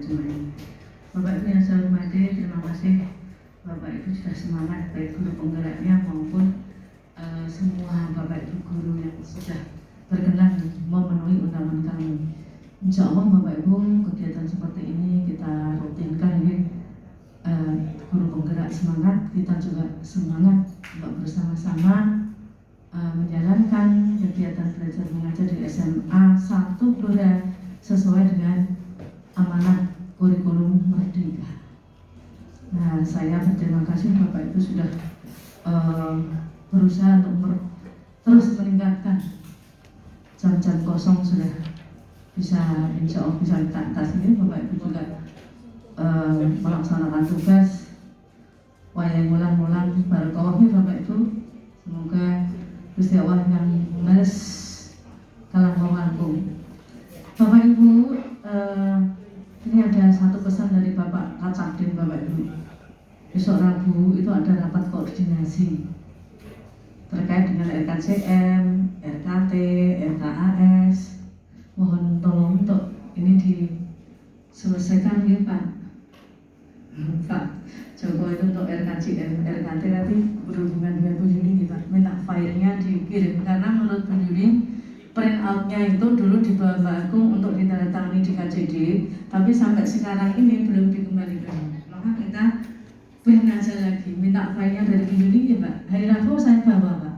manajemen. Bapak Ibu yang saya hormati, terima kasih Bapak Ibu sudah semangat, baik guru penggeraknya maupun semua Bapak Ibu guru yang sudah berkenan memenuhi undangan kami. Insya Allah Bapak Ibu, kegiatan seperti ini kita rutinkan ya. Guru penggerak semangat, kita juga semangat untuk bersama-sama menjalankan kegiatan belajar mengajar di SMA 1 Blora sesuai dengan amanat kurikulum Merdeka. Nah, saya berterima kasih Bapak Ibu sudah berusaha untuk terus meningkatkan jam-jam kosong sudah bisa, insya Allah bisa kita atasi. Bapak Ibu juga melaksanakan tugas wayang mulang-mulang barakawahnya Bapak Ibu. Semoga Gusti Allah yang meres kalang wangkung. Bapak Ibu, ini ada satu pesan dari Bapak Kacabdin Bapak Ibu. Besok Rabu itu ada rapat koordinasi terkait dengan RKCM, RKT, RKAS. Mohon tolong untuk ini diselesaikan ya Pak. Pak Joko itu untuk RKCM, RKT nanti berhubungan dengan Bu Yuni Pak, minta filenya dikirim karena menurut Bu Yuni print outnya itu dulu dibawa Mbak Agung untuk ditandatangani di KJD, tapi sampai sekarang ini belum dikembalikan. Maka kita print aja lagi, minta filenya dari Bu Yuni ya Pak. Hari Rabu saya bawa Pak,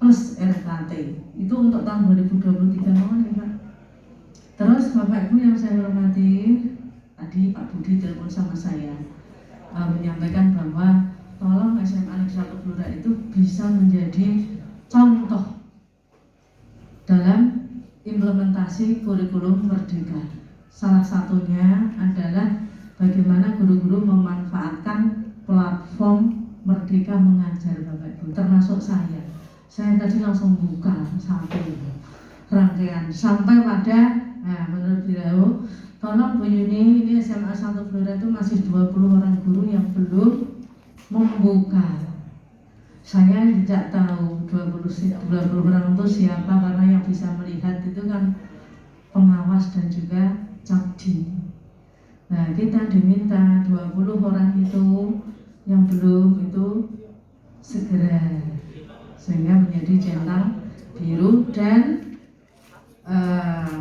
plus RKT itu untuk tahun 2023 mohon ya Pak. Terus Bapak Ibu yang saya hormati, tadi Pak Budi telepon sama saya menyampaikan bahwa tolong SMA Negeri 1 Blora itu bisa menjadi contoh dalam implementasi kurikulum Merdeka. Salah satunya adalah bagaimana guru-guru memanfaatkan platform Merdeka Mengajar Bapak Ibu, termasuk saya. Saya tadi langsung buka satu rangkaian sampai pada, nah menurut beliau, tolong Bu Yuni, ini SMA 1 Blora itu masih 20 orang guru yang belum membuka. Saya tidak tahu 20 orang itu siapa, karena yang bisa melihat itu kan pengawas dan juga cabdi. Nah, kita diminta 20 orang itu yang belum itu segera, sehingga menjadi centang biru. Dan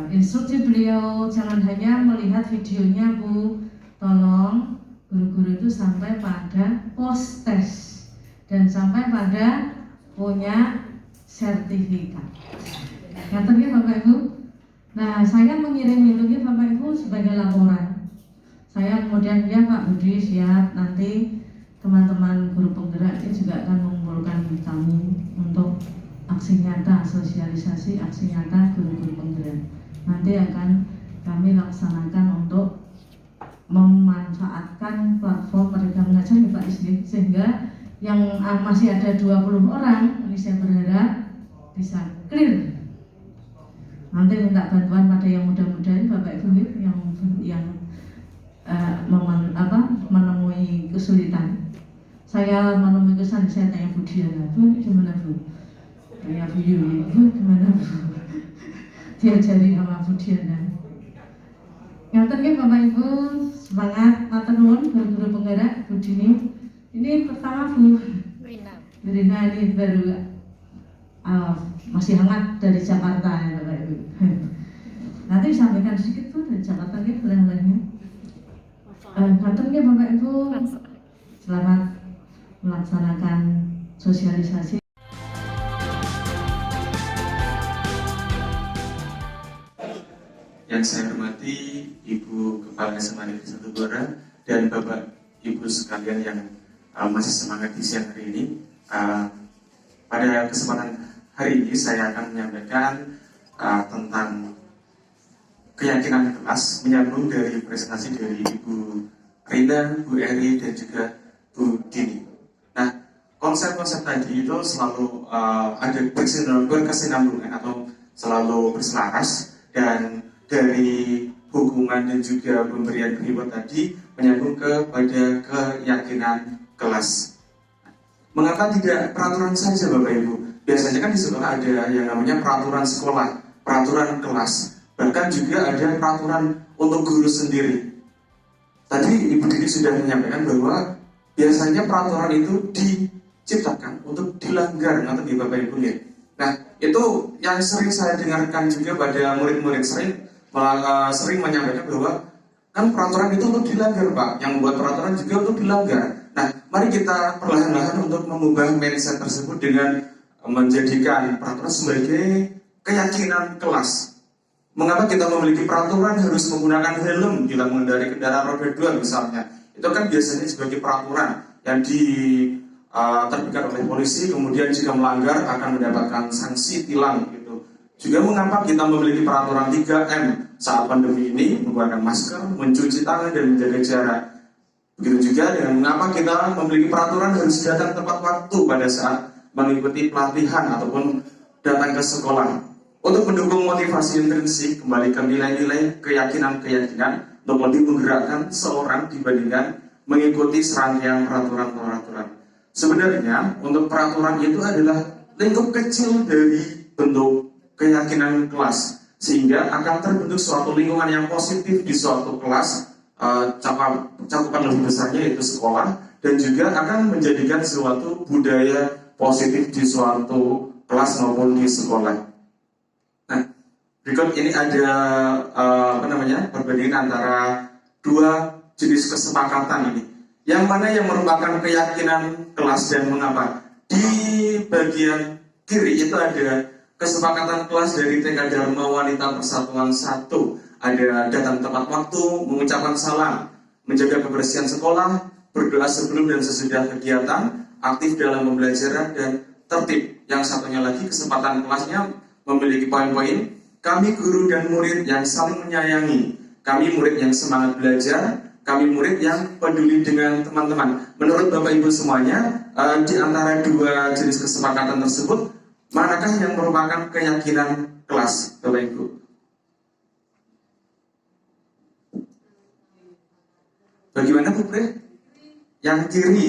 instruksi beliau jangan hanya melihat videonya Bu, tolong guru-guru itu sampai pada post test dan sampai pada punya sertifikat. Ngerti ya Bapak Ibu? Nah, saya mengirim itu ya Bapak Ibu sebagai laporan. Saya kemudian ya Pak Budi siap, nanti teman-teman guru penggerak ini juga akan mengumpulkan kami untuk aksi nyata, sosialisasi aksi nyata guru-guru penggerak. Nanti akan kami laksanakan untuk memanfaatkan platform Merdeka Mengajar ya Pak Isli, sehingga yang masih ada 20 orang, ini saya berharap bisa clear. Nanti minta bantuan pada yang muda-muda ini Bapak Ibu yang menemui kesulitan. Saya menemui kesulitan, saya tanya Bu Diana, Bu gimana Bu? Tanya Bu Yuni, Bu gimana Bu? Diajari sama Bu Diana. Ngaten nggih Bapak Ibu, semangat matur nuwun guru-guru penggerak Bu Dini. Ini pertama Bu Rina ini baru masih hangat dari Jakarta ya Bapak Ibu. Nanti sampaikan sedikit Bu dari Jakarta nggih oleh-olehnya. Ngaten nggih Bapak Ibu, selamat melaksanakan sosialisasi. Yang saya hormati Ibu Kepala SMA Negeri 1 Blora dan Bapak Ibu sekalian yang masih semangat di siang hari ini. Pada kesempatan hari ini saya akan menyampaikan tentang keyakinan kelas, menyambung dari presentasi dari Ibu Rina, Bu Eri dan juga Bu Dini. Nah, konsep-konsep tadi itu selalu ada berkesinambungan atau selalu berselaras, dan dari hukuman dan juga pemberian reward tadi menyambung kepada keyakinan kelas. Mengapa tidak peraturan saja Bapak Ibu? Biasanya kan di sekolah ada yang namanya peraturan sekolah, peraturan kelas, bahkan juga ada peraturan untuk guru sendiri. tadi Ibu Dini sudah menyampaikan bahwa biasanya peraturan itu diciptakan untuk dilanggar, atau di Bapak Ibu ya. Nah, itu yang sering saya dengarkan juga pada murid-murid sering menyampaikan bahwa kan peraturan itu untuk dilanggar, Pak. Yang membuat peraturan juga untuk dilanggar. Nah, mari kita perlahan-lahan untuk mengubah mindset tersebut dengan menjadikan peraturan sebagai keyakinan kelas. Mengapa kita memiliki peraturan harus menggunakan helm bila mengendarai kendaraan roda 2 misalnya? Itu kan biasanya sebagai peraturan yang diterbitkan oleh polisi, kemudian jika melanggar akan mendapatkan sanksi tilang gitu. Juga mengapa kita memiliki peraturan 3M saat pandemi ini, menggunakan masker, mencuci tangan, dan menjaga jarak. Begitu juga dengan mengapa kita memiliki peraturan harus datang tepat waktu pada saat mengikuti pelatihan ataupun datang ke sekolah. Untuk mendukung motivasi intrinsik, kembali ke nilai-nilai keyakinan-keyakinan untuk lebih menggerakkan seorang dibandingkan mengikuti serangkaian peraturan-peraturan. Sebenarnya, untuk peraturan itu adalah lingkup kecil dari bentuk keyakinan kelas, sehingga akan terbentuk suatu lingkungan yang positif di suatu kelas, cakupan lebih besarnya yaitu sekolah, dan juga akan menjadikan suatu budaya positif di suatu kelas maupun di sekolah. Nah, berikut ini ada perbandingan antara dua jenis kesepakatan ini. Yang mana yang merupakan keyakinan kelas dan mengapa? Di bagian kiri itu ada kesepakatan kelas dari TK Dharma Wanita Persatuan 1. Ada datang tepat waktu, mengucapkan salam, menjaga kebersihan sekolah, berdoa sebelum dan sesudah kegiatan, aktif dalam pembelajaran, dan tertib. Yang satunya lagi kesempatan kelasnya memiliki poin-poin. Kami guru dan murid yang saling menyayangi. Kami murid yang semangat belajar. Kami murid yang peduli dengan teman-teman. Menurut Bapak Ibu semuanya, di antara dua jenis kesepakatan tersebut, manakah yang merupakan keyakinan kelas, Bapak Ibu? Bagaimana Bu Bre? Yang kiri.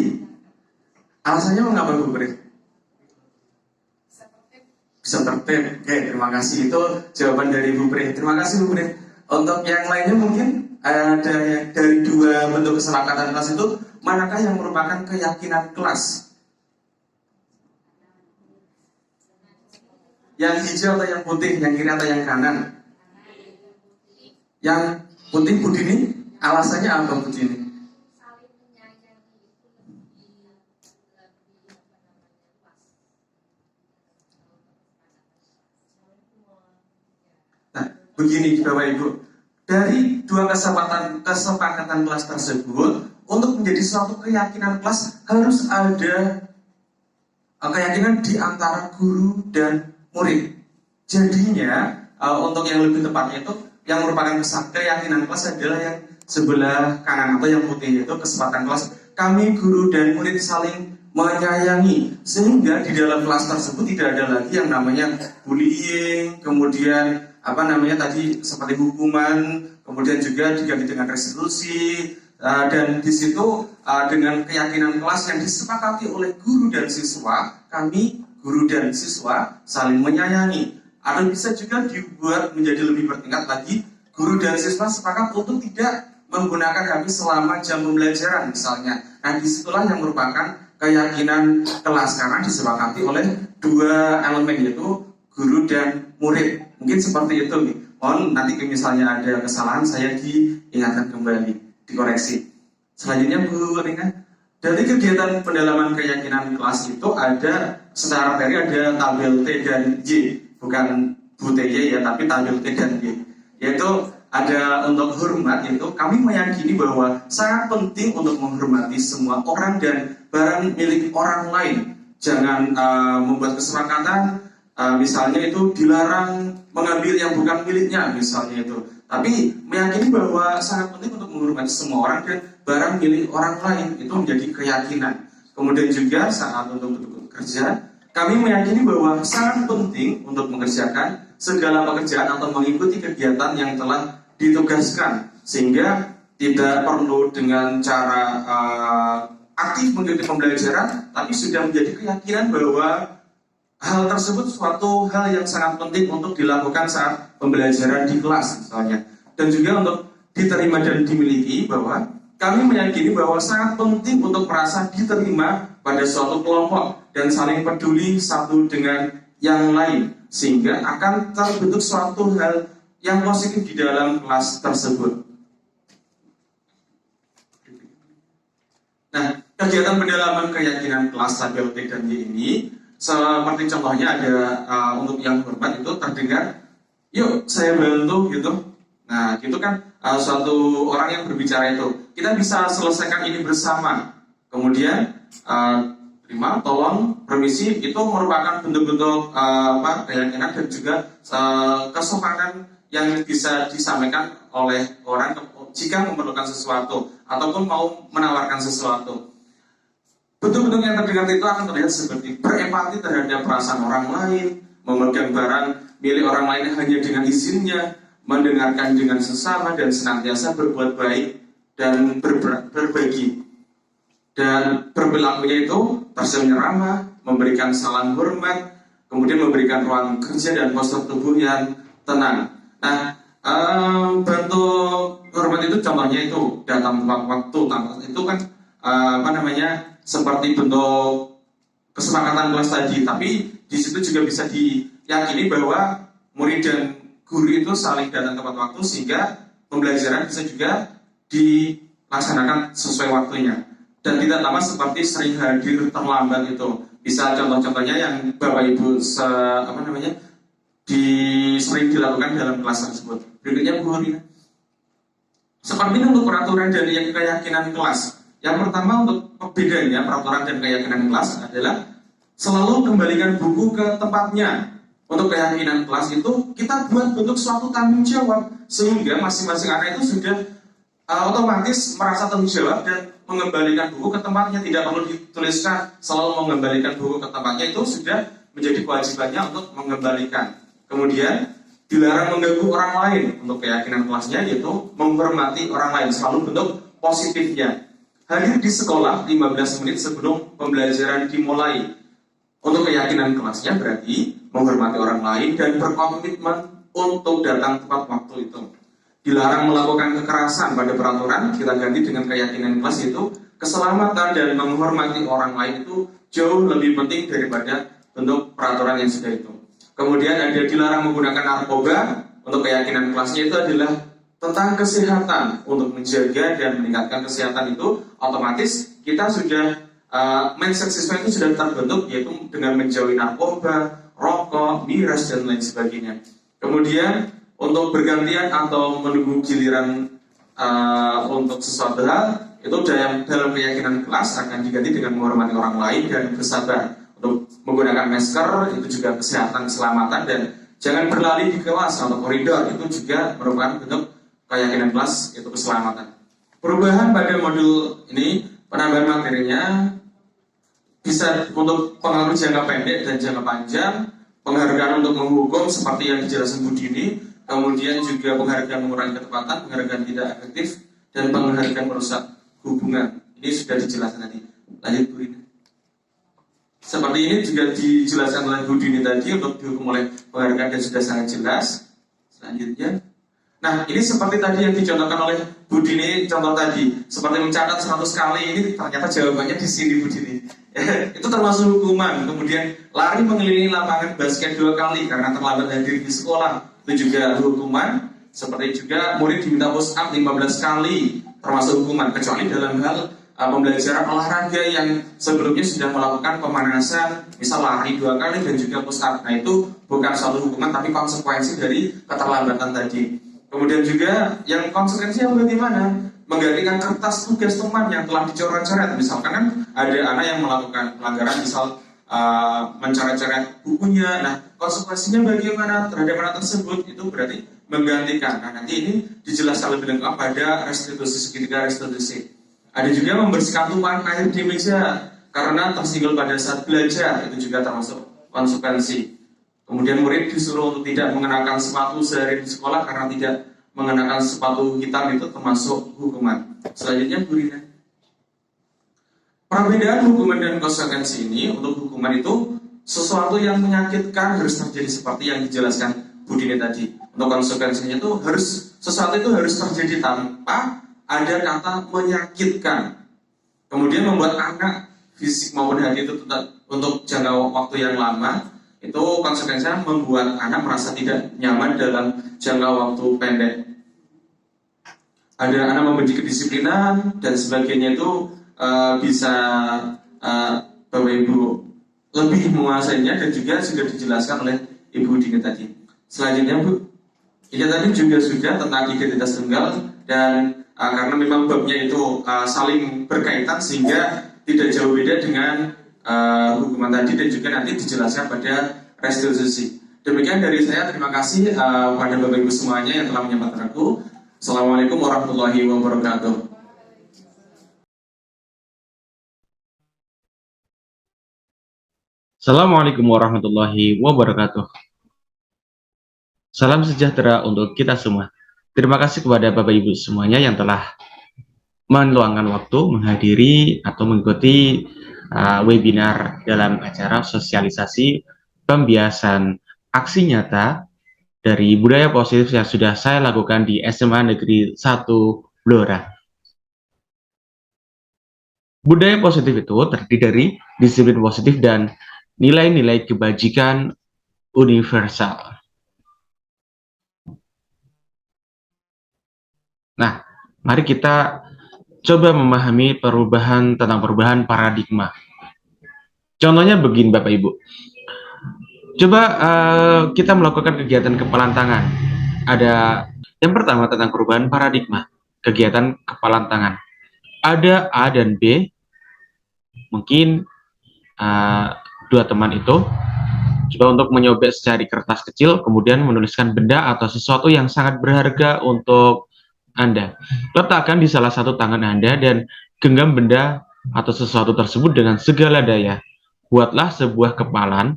Alasannya mengapa Bu Bre? Bisa tertib. Oke, terima kasih. Itu jawaban dari Bu Bre. Terima kasih Bu Bre. Untuk yang lainnya mungkin ada dari dua bentuk kesepakatan kelas itu, manakah yang merupakan keyakinan kelas? Yang hijau atau yang putih? Yang kiri atau yang kanan? Yang putih Bu Dini, alasannya apa Bu Dini? Begini Bapak Ibu, dari dua kesepakatan kelas tersebut, untuk menjadi suatu keyakinan kelas harus ada keyakinan di antara guru dan murid. Jadinya untuk yang lebih tepatnya itu, yang merupakan keyakinan kelas adalah yang sebelah kanan atau yang putih, yaitu kesepakatan kelas kami guru dan murid saling menyayangi, sehingga di dalam kelas tersebut tidak ada lagi yang namanya bullying, kemudian tadi seperti hukuman, kemudian juga diganti dengan restitusi, dan di situ dengan keyakinan kelas yang disepakati oleh guru dan siswa, kami guru dan siswa saling menyayangi. Atau bisa juga dibuat menjadi lebih bertingkat lagi, guru dan siswa sepakat untuk tidak menggunakan HP selama jam pembelajaran misalnya. Nah, disitulah yang merupakan keyakinan kelas karena disepakati oleh dua elemen, yaitu guru dan murid. Mungkin seperti itu nih. Mohon nanti misalnya ada kesalahan saya diingatkan kembali, dikoreksi. Selanjutnya Bu Rina, dari kegiatan pendalaman keyakinan kelas itu ada secara materi ada tabel T dan Y, bukan Bu TY ya, tapi tabel T dan Y. Yaitu ada untuk hormat, itu kami meyakini bahwa sangat penting untuk menghormati semua orang dan barang milik orang lain. Jangan membuat kesepakatan misalnya itu dilarang mengambil yang bukan miliknya misalnya itu. Tapi meyakini bahwa sangat penting untuk menghormati semua orang dan barang milik orang lain, itu menjadi keyakinan. Kemudian juga saat untuk bekerja, kami meyakini bahwa sangat penting untuk mengerjakan segala pekerjaan atau mengikuti kegiatan yang telah ditugaskan, sehingga tidak perlu dengan cara aktif mengikuti pembelajaran, tapi sudah menjadi keyakinan bahwa hal tersebut suatu hal yang sangat penting untuk dilakukan saat pembelajaran di kelas misalnya. Dan juga untuk diterima dan dimiliki bahwa kami meyakini bahwa sangat penting untuk merasa diterima pada suatu kelompok dan saling peduli satu dengan yang lain, sehingga akan terbentuk suatu hal yang positif di dalam kelas tersebut. Nah, kegiatan pendalaman keyakinan kelas label T dan Y ini, seperti contohnya ada untuk yang hormat itu terdengar, yuk saya bantu gitu. Nah, gitu kan suatu orang yang berbicara itu, kita bisa selesaikan ini bersama. Kemudian terima, tolong, permisi, itu merupakan bentuk-bentuk keyakinan dan juga kesopanan yang bisa disampaikan oleh orang jika memerlukan sesuatu ataupun mau menawarkan sesuatu. Bentuk-bentuk yang terdengar itu akan terlihat seperti berempati terhadap perasaan orang lain, memegang barang milik orang lain hanya dengan izinnya, mendengarkan dengan sesama dan senantiasa berbuat baik dan berbagi. Dan berperilakunya itu tersenyum ramah, memberikan salam hormat, kemudian memberikan ruang kerja dan postur tubuh yang tenang. Nah, bentuk hormat itu contohnya itu datang tepat waktu, itu kan seperti bentuk kesepakatan kelas tadi. Tapi di situ juga bisa diyakini bahwa murid dan guru itu saling datang tepat waktu sehingga pembelajaran bisa juga dilaksanakan sesuai waktunya. Dan tidak lama seperti sering hadir terlambat itu. Bisa contoh-contohnya yang Bapak Ibu sering dilakukan dalam kelas tersebut. Berikutnya Bu Rina. Seperti ini untuk peraturan dan keyakinan kelas. Yang pertama untuk bedanya peraturan dan keyakinan kelas adalah selalu kembalikan buku ke tempatnya. Untuk keyakinan kelas itu kita buat bentuk suatu tanggung jawab sehingga masing-masing anak itu sudah otomatis merasa tanggung jawab dan mengembalikan buku ke tempatnya. Tidak perlu dituliskan selalu mengembalikan buku ke tempatnya, itu sudah menjadi kewajibannya untuk mengembalikan. Kemudian dilarang mengganggu orang lain. Untuk keyakinan kelasnya yaitu menghormati orang lain, selalu bentuk positifnya. Hadir di sekolah 15 menit sebelum pembelajaran dimulai. Untuk keyakinan kelasnya berarti menghormati orang lain dan berkomitmen untuk datang tepat waktu itu. Dilarang melakukan kekerasan. Pada peraturan kita ganti dengan keyakinan kelas itu keselamatan dan menghormati orang lain itu jauh lebih penting daripada bentuk peraturan yang sudah itu. Kemudian ada dilarang menggunakan narkoba. Untuk keyakinan kelasnya itu adalah tentang kesehatan. Untuk menjaga dan meningkatkan kesehatan itu otomatis kita sudah mindset siswa itu sudah terbentuk, yaitu dengan menjauhi narkoba, rokok, miras dan lain sebagainya. Kemudian untuk bergantian atau menunggu giliran untuk sesuatu hal itu dalam keyakinan kelas akan diganti dengan menghormati orang lain dan bersabar. Untuk menggunakan masker itu juga kesehatan, keselamatan, dan jangan berlari di kelas atau koridor, itu juga merupakan bentuk keyakinan kelas, itu keselamatan. Perubahan pada modul ini, penambahan materinya bisa untuk pengaruh jangka pendek dan jangka panjang, penghargaan untuk menghukum seperti yang dijelaskan Bu Dini, kemudian juga penghargaan mengurangi ketepatan, penghargaan tidak efektif, dan penghargaan merusak hubungan. Ini sudah dijelaskan tadi. Lanjut Bu Rina. Seperti ini juga dijelaskan oleh Bu Dini tadi untuk dihukum oleh penghargaan dan sudah sangat jelas. Selanjutnya. Nah, ini seperti tadi yang dicontohkan oleh Bu Dini, contoh tadi. Seperti mencatat 100 kali, ini ternyata jawabannya di sini Bu Dini. Itu termasuk hukuman. Kemudian lari mengelilingi lapangan basket 2 kali karena terlambat hadir di sekolah, itu juga hukuman. Seperti juga murid diminta push up 15 kali, termasuk hukuman, kecuali dalam hal pembelajaran olahraga yang sebelumnya sudah melakukan pemanasan, misal lari 2 kali dan juga push up. Nah, itu bukan suatu hukuman tapi konsekuensi dari keterlambatan tadi. Kemudian juga yang konsekuensinya bagaimana? Menggantikan kertas tugas teman yang telah dicoret-coret. Misalkan kan ada anak yang melakukan pelanggaran, misal mencoret-coret bukunya. Nah, konsekuensinya bagaimana terhadap anak tersebut? Itu berarti menggantikan. Nah, nanti ini dijelaskan lebih lengkap pada restitusi, segitiga restitusi. Ada juga membersihkan tumpahan air di meja karena tersinggul pada saat belajar, itu juga termasuk konsekuensi. Kemudian murid disuruh untuk tidak mengenakan sepatu sehari di sekolah karena tidak mengenakan sepatu hitam, itu termasuk hukuman. Selanjutnya Bu Rina. Perbedaan hukuman dan konsekuensi ini, untuk hukuman itu sesuatu yang menyakitkan harus terjadi seperti yang dijelaskan Bu Dini tadi. Untuk konsekuensinya itu sesuatu itu harus terjadi tanpa ada kata menyakitkan, kemudian membuat anak fisik maupun hati itu tetap untuk jangka waktu yang lama, itu konsekuensinya membuat anak merasa tidak nyaman dalam jangka waktu pendek. Ada anak membenci kedisiplinan dan sebagainya, itu bisa Bapak Ibu lebih menguasainya, dan juga sudah dijelaskan oleh Ibu Dini tadi. Selanjutnya Bu, ini tadi juga sudah tentang identitas tunggal, dan karena memang babnya itu saling berkaitan sehingga tidak jauh beda dengan hukuman tadi, dan juga nanti dijelaskan pada restitusi. Demikian dari saya, terima kasih pada Bapak Ibu semuanya yang telah menyempatkan aku. Assalamualaikum warahmatullahi wabarakatuh. Assalamualaikum warahmatullahi wabarakatuh. Salam sejahtera untuk kita semua. Terima kasih kepada Bapak Ibu semuanya yang telah meluangkan waktu menghadiri atau mengikuti webinar dalam acara sosialisasi pembiasan aksi nyata dari budaya positif yang sudah saya lakukan di SMA Negeri 1 Blora. Budaya positif itu terdiri dari disiplin positif dan nilai-nilai kebajikan universal. Nah, mari kita coba memahami tentang perubahan paradigma. Contohnya begini Bapak Ibu. Coba kita melakukan kegiatan kepalan tangan. Ada yang pertama tentang perubahan paradigma, kegiatan kepalan tangan. Ada A dan B, mungkin dua teman itu coba untuk menyobek secari kertas kecil, kemudian menuliskan benda atau sesuatu yang sangat berharga untuk Anda. Letakkan di salah satu tangan Anda dan genggam benda atau sesuatu tersebut dengan segala daya. Buatlah sebuah kepalan.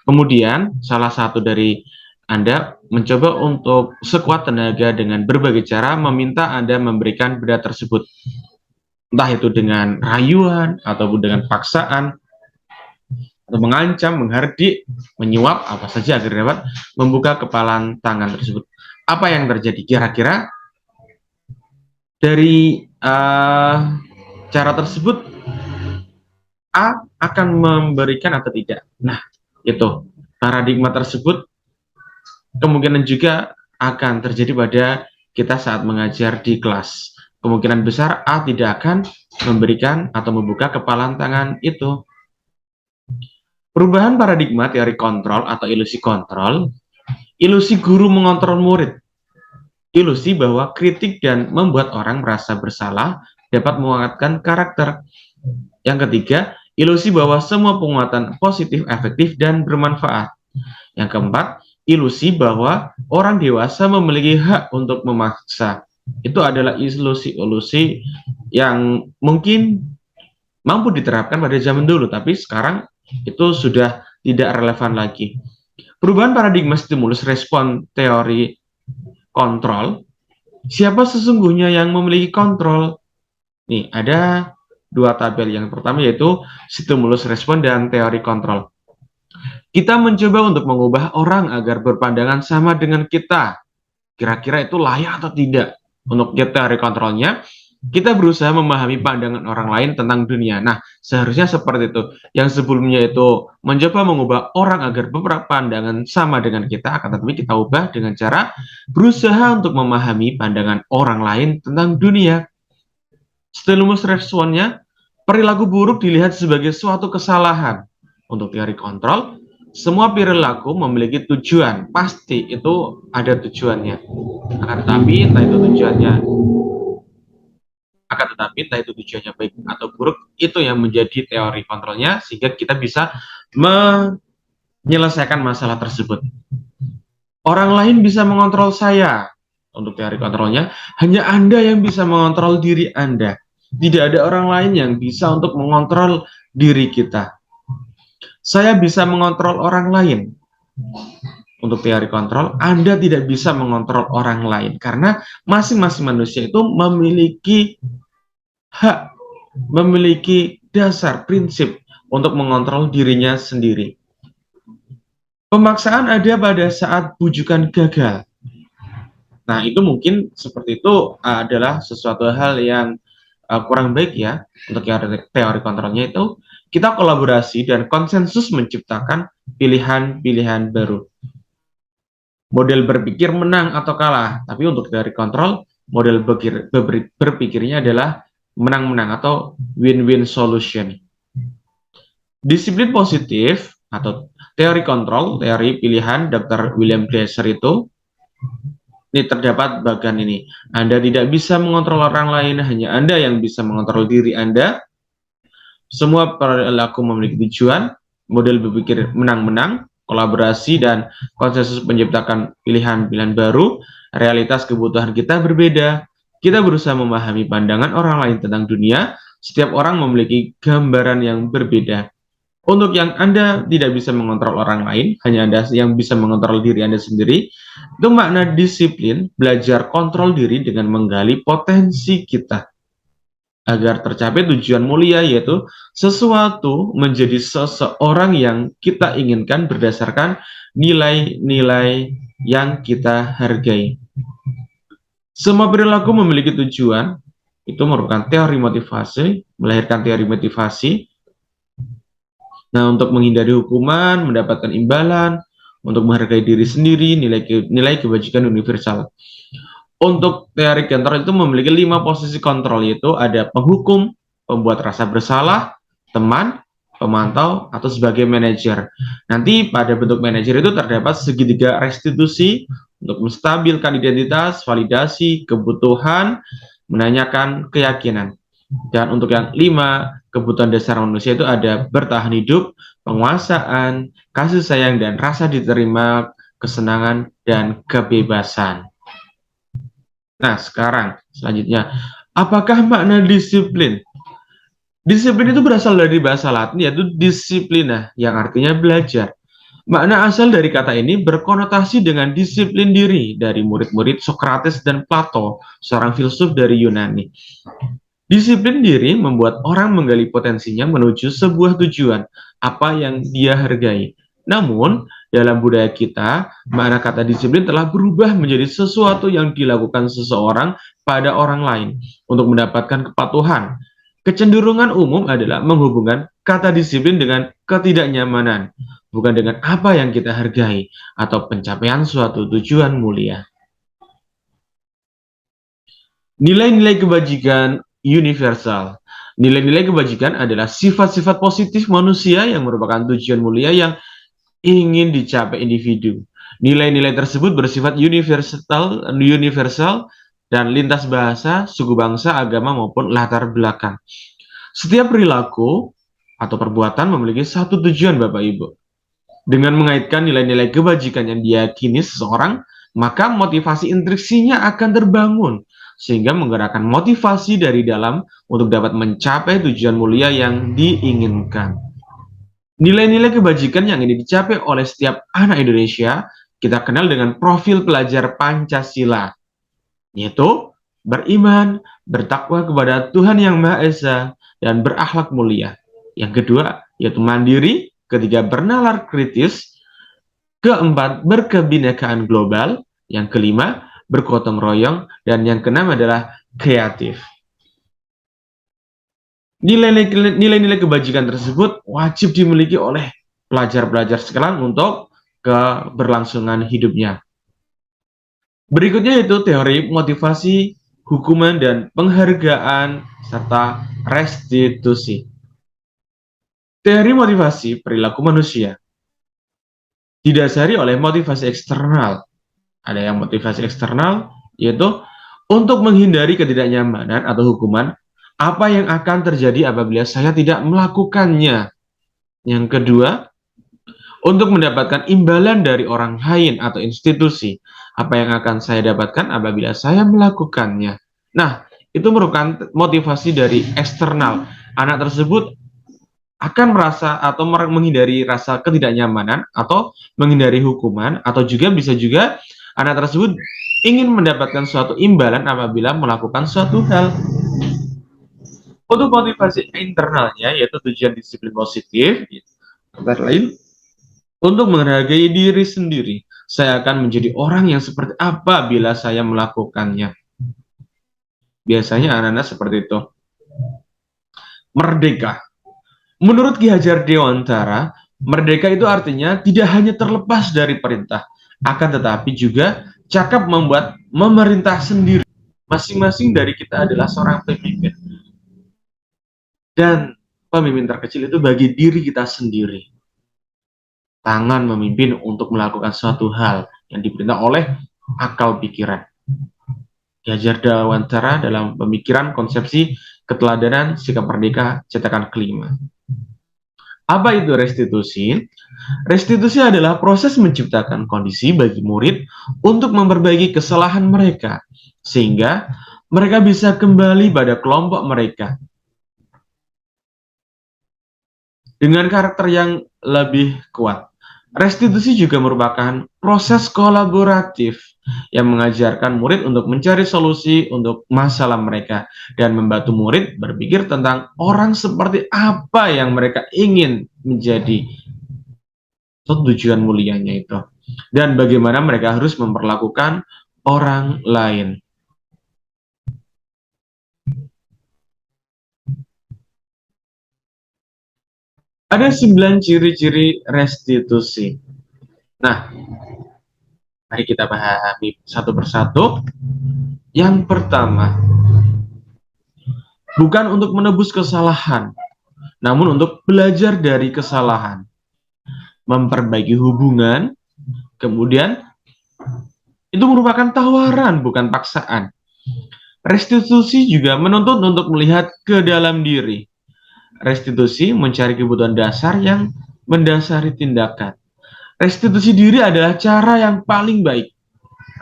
Kemudian salah satu dari Anda mencoba untuk sekuat tenaga dengan berbagai cara meminta Anda memberikan benda tersebut. Entah itu dengan rayuan ataupun dengan paksaan, atau mengancam, menghardik, menyuap, apa saja agar dapat membuka kepalan tangan tersebut. Apa yang terjadi? Kira-kira dari cara tersebut A akan memberikan atau tidak? Nah, itu paradigma tersebut kemungkinan juga akan terjadi pada kita saat mengajar di kelas. Kemungkinan besar A tidak akan memberikan atau membuka kepalan tangan itu. Perubahan paradigma teori kontrol atau ilusi kontrol, ilusi guru mengontrol murid, ilusi bahwa kritik dan membuat orang merasa bersalah dapat menguatkan karakter. Yang ketiga, ilusi bahwa semua penguatan positif, efektif, dan bermanfaat. Yang keempat, ilusi bahwa orang dewasa memiliki hak untuk memaksa. Itu adalah ilusi-ilusi yang mungkin mampu diterapkan pada zaman dulu, tapi sekarang itu sudah tidak relevan lagi. Perubahan paradigma stimulus respon teori kontrol. Siapa sesungguhnya yang memiliki kontrol? Nih, ada dua tabel. Yang pertama yaitu stimulus respon dan teori kontrol. Kita mencoba untuk mengubah orang agar berpandangan sama dengan kita. Kira-kira itu layak atau tidak? Untuk teori kontrolnya, kita berusaha memahami pandangan orang lain tentang dunia. Nah, seharusnya seperti itu. Yang sebelumnya itu mencoba mengubah orang agar berpandangan sama dengan kita, akan tetapi kita ubah dengan cara berusaha untuk memahami pandangan orang lain tentang dunia. Stimulus responnya, perilaku buruk dilihat sebagai suatu kesalahan. Untuk teori kontrol, semua perilaku memiliki tujuan. Pasti itu ada tujuannya. Akan tetapi entah itu tujuannya baik atau buruk, itu yang menjadi teori kontrolnya, sehingga kita bisa menyelesaikan masalah tersebut. Orang lain bisa mengontrol saya. Untuk teori kontrolnya, hanya Anda yang bisa mengontrol diri Anda. Tidak ada orang lain yang bisa untuk mengontrol diri kita. Saya bisa mengontrol orang lain. Untuk teori kontrol, Anda tidak bisa mengontrol orang lain, karena masing-masing manusia itu memiliki hak, memiliki dasar prinsip untuk mengontrol dirinya sendiri. Pemaksaan ada pada saat bujukan gagal. Nah, itu mungkin seperti itu adalah sesuatu hal yang kurang baik ya untuk teori kontrolnya itu kita kolaborasi dan konsensus menciptakan pilihan-pilihan baru. Model berpikir menang atau kalah, tapi untuk teori kontrol, model berpikirnya adalah menang-menang atau win-win solution. Disiplin positif atau teori kontrol, teori pilihan Dr. William Glasser itu ini terdapat bagian ini. Anda tidak bisa mengontrol orang lain, hanya Anda yang bisa mengontrol diri Anda. Semua perilaku memiliki tujuan, model berpikir menang-menang, kolaborasi dan konsensus menciptakan pilihan-pilihan baru. Realitas kebutuhan kita berbeda. Kita berusaha memahami pandangan orang lain tentang dunia. Setiap orang memiliki gambaran yang berbeda. Untuk yang Anda tidak bisa mengontrol orang lain, hanya Anda yang bisa mengontrol diri Anda sendiri. Itu makna disiplin, belajar kontrol diri dengan menggali potensi kita agar tercapai tujuan mulia, yaitu sesuatu menjadi seseorang yang kita inginkan berdasarkan nilai-nilai yang kita hargai. Semua perilaku memiliki tujuan, itu merupakan teori motivasi, melahirkan teori motivasi. Nah, untuk menghindari hukuman, mendapatkan imbalan, untuk menghargai diri sendiri, nilai kebajikan universal. Untuk teori kontrol itu memiliki 5 posisi kontrol, yaitu ada penghukum, pembuat rasa bersalah, teman, pemantau, atau sebagai manajer. Nanti pada bentuk manajer itu terdapat segitiga restitusi untuk menstabilkan identitas, validasi, kebutuhan, menanyakan keyakinan. Dan untuk yang 5, kebutuhan dasar manusia itu ada bertahan hidup, penguasaan, kasih sayang, dan rasa diterima, kesenangan, dan kebebasan. Nah, sekarang selanjutnya, apakah makna disiplin? Disiplin itu berasal dari bahasa Latin, yaitu disiplina, yang artinya belajar. Makna asal dari kata ini berkonotasi dengan disiplin diri dari murid-murid Socrates dan Plato, seorang filsuf dari Yunani. Disiplin diri membuat orang menggali potensinya menuju sebuah tujuan, apa yang dia hargai. Namun, dalam budaya kita, makna kata disiplin telah berubah menjadi sesuatu yang dilakukan seseorang pada orang lain untuk mendapatkan kepatuhan. Kecenderungan umum adalah menghubungkan kata disiplin dengan ketidaknyamanan, bukan dengan apa yang kita hargai atau pencapaian suatu tujuan mulia. Nilai-nilai kebajikan universal. Nilai-nilai kebajikan adalah sifat-sifat positif manusia yang merupakan tujuan mulia yang ingin dicapai individu. Nilai-nilai tersebut bersifat universal dan lintas bahasa, suku bangsa, agama maupun latar belakang. Setiap perilaku atau perbuatan memiliki satu tujuan, Bapak Ibu. Dengan mengaitkan nilai-nilai kebajikan yang diyakini seseorang, maka motivasi intriksinya akan terbangun sehingga menggerakkan motivasi dari dalam untuk dapat mencapai tujuan mulia yang diinginkan. Nilai-nilai kebajikan yang ini dicapai oleh setiap anak Indonesia kita kenal dengan profil pelajar Pancasila, yaitu beriman, bertakwa kepada Tuhan Yang Maha Esa, dan berakhlak mulia. Yang kedua, yaitu mandiri. Ketiga, bernalar kritis. Keempat, berkebinekaan global. Yang kelima, bergotong royong. Dan yang keenam adalah kreatif. Nilai-nilai kebajikan tersebut wajib dimiliki oleh pelajar-pelajar sekalian untuk keberlangsungan hidupnya. Berikutnya yaitu teori motivasi, hukuman, dan penghargaan, serta restitusi. Teori motivasi perilaku manusia didasari oleh motivasi eksternal. Ada yang motivasi eksternal, yaitu untuk menghindari ketidaknyamanan atau hukuman, apa yang akan terjadi apabila saya tidak melakukannya. Yang kedua, untuk mendapatkan imbalan dari orang lain atau institusi, apa yang akan saya dapatkan apabila saya melakukannya. Nah, itu merupakan motivasi dari eksternal. Anak tersebut akan merasa atau menghindari rasa ketidaknyamanan atau menghindari hukuman, atau bisa juga anak tersebut ingin mendapatkan suatu imbalan apabila melakukan suatu hal. Untuk motivasi internalnya, yaitu tujuan disiplin positif, antara lain untuk menghargai diri sendiri. Saya akan menjadi orang yang seperti apa bila saya melakukannya. Biasanya anak-anak seperti itu. Merdeka. Menurut Ki Hajar Dewantara, merdeka itu artinya tidak hanya terlepas dari perintah, akan tetapi juga cakap membuat memerintah sendiri. Masing-masing dari kita adalah seorang pemimpin. Dan pemimpin terkecil itu bagi diri kita sendiri. Tangan memimpin untuk melakukan suatu hal yang diperintah oleh akal pikiran. Ki Hajar Dewantara dalam pemikiran konsepsi keteladanan sikap merdeka cetakan kelima. Apa itu restitusi? Restitusi adalah proses menciptakan kondisi bagi murid untuk memperbaiki kesalahan mereka, sehingga mereka bisa kembali pada kelompok mereka dengan karakter yang lebih kuat. Restitusi juga merupakan proses kolaboratif yang mengajarkan murid untuk mencari solusi untuk masalah mereka dan membantu murid berpikir tentang orang seperti apa yang mereka ingin menjadi, tujuan mulianya itu, dan bagaimana mereka harus memperlakukan orang lain. Ada 9 ciri-ciri restitusi. Nah, mari kita pahami satu persatu. Yang pertama, bukan untuk menebus kesalahan, namun untuk belajar dari kesalahan, memperbaiki hubungan, kemudian itu merupakan tawaran, bukan paksaan. Restitusi juga menuntut untuk melihat ke dalam diri. Restitusi mencari kebutuhan dasar yang mendasari tindakan. Restitusi diri adalah cara yang paling baik.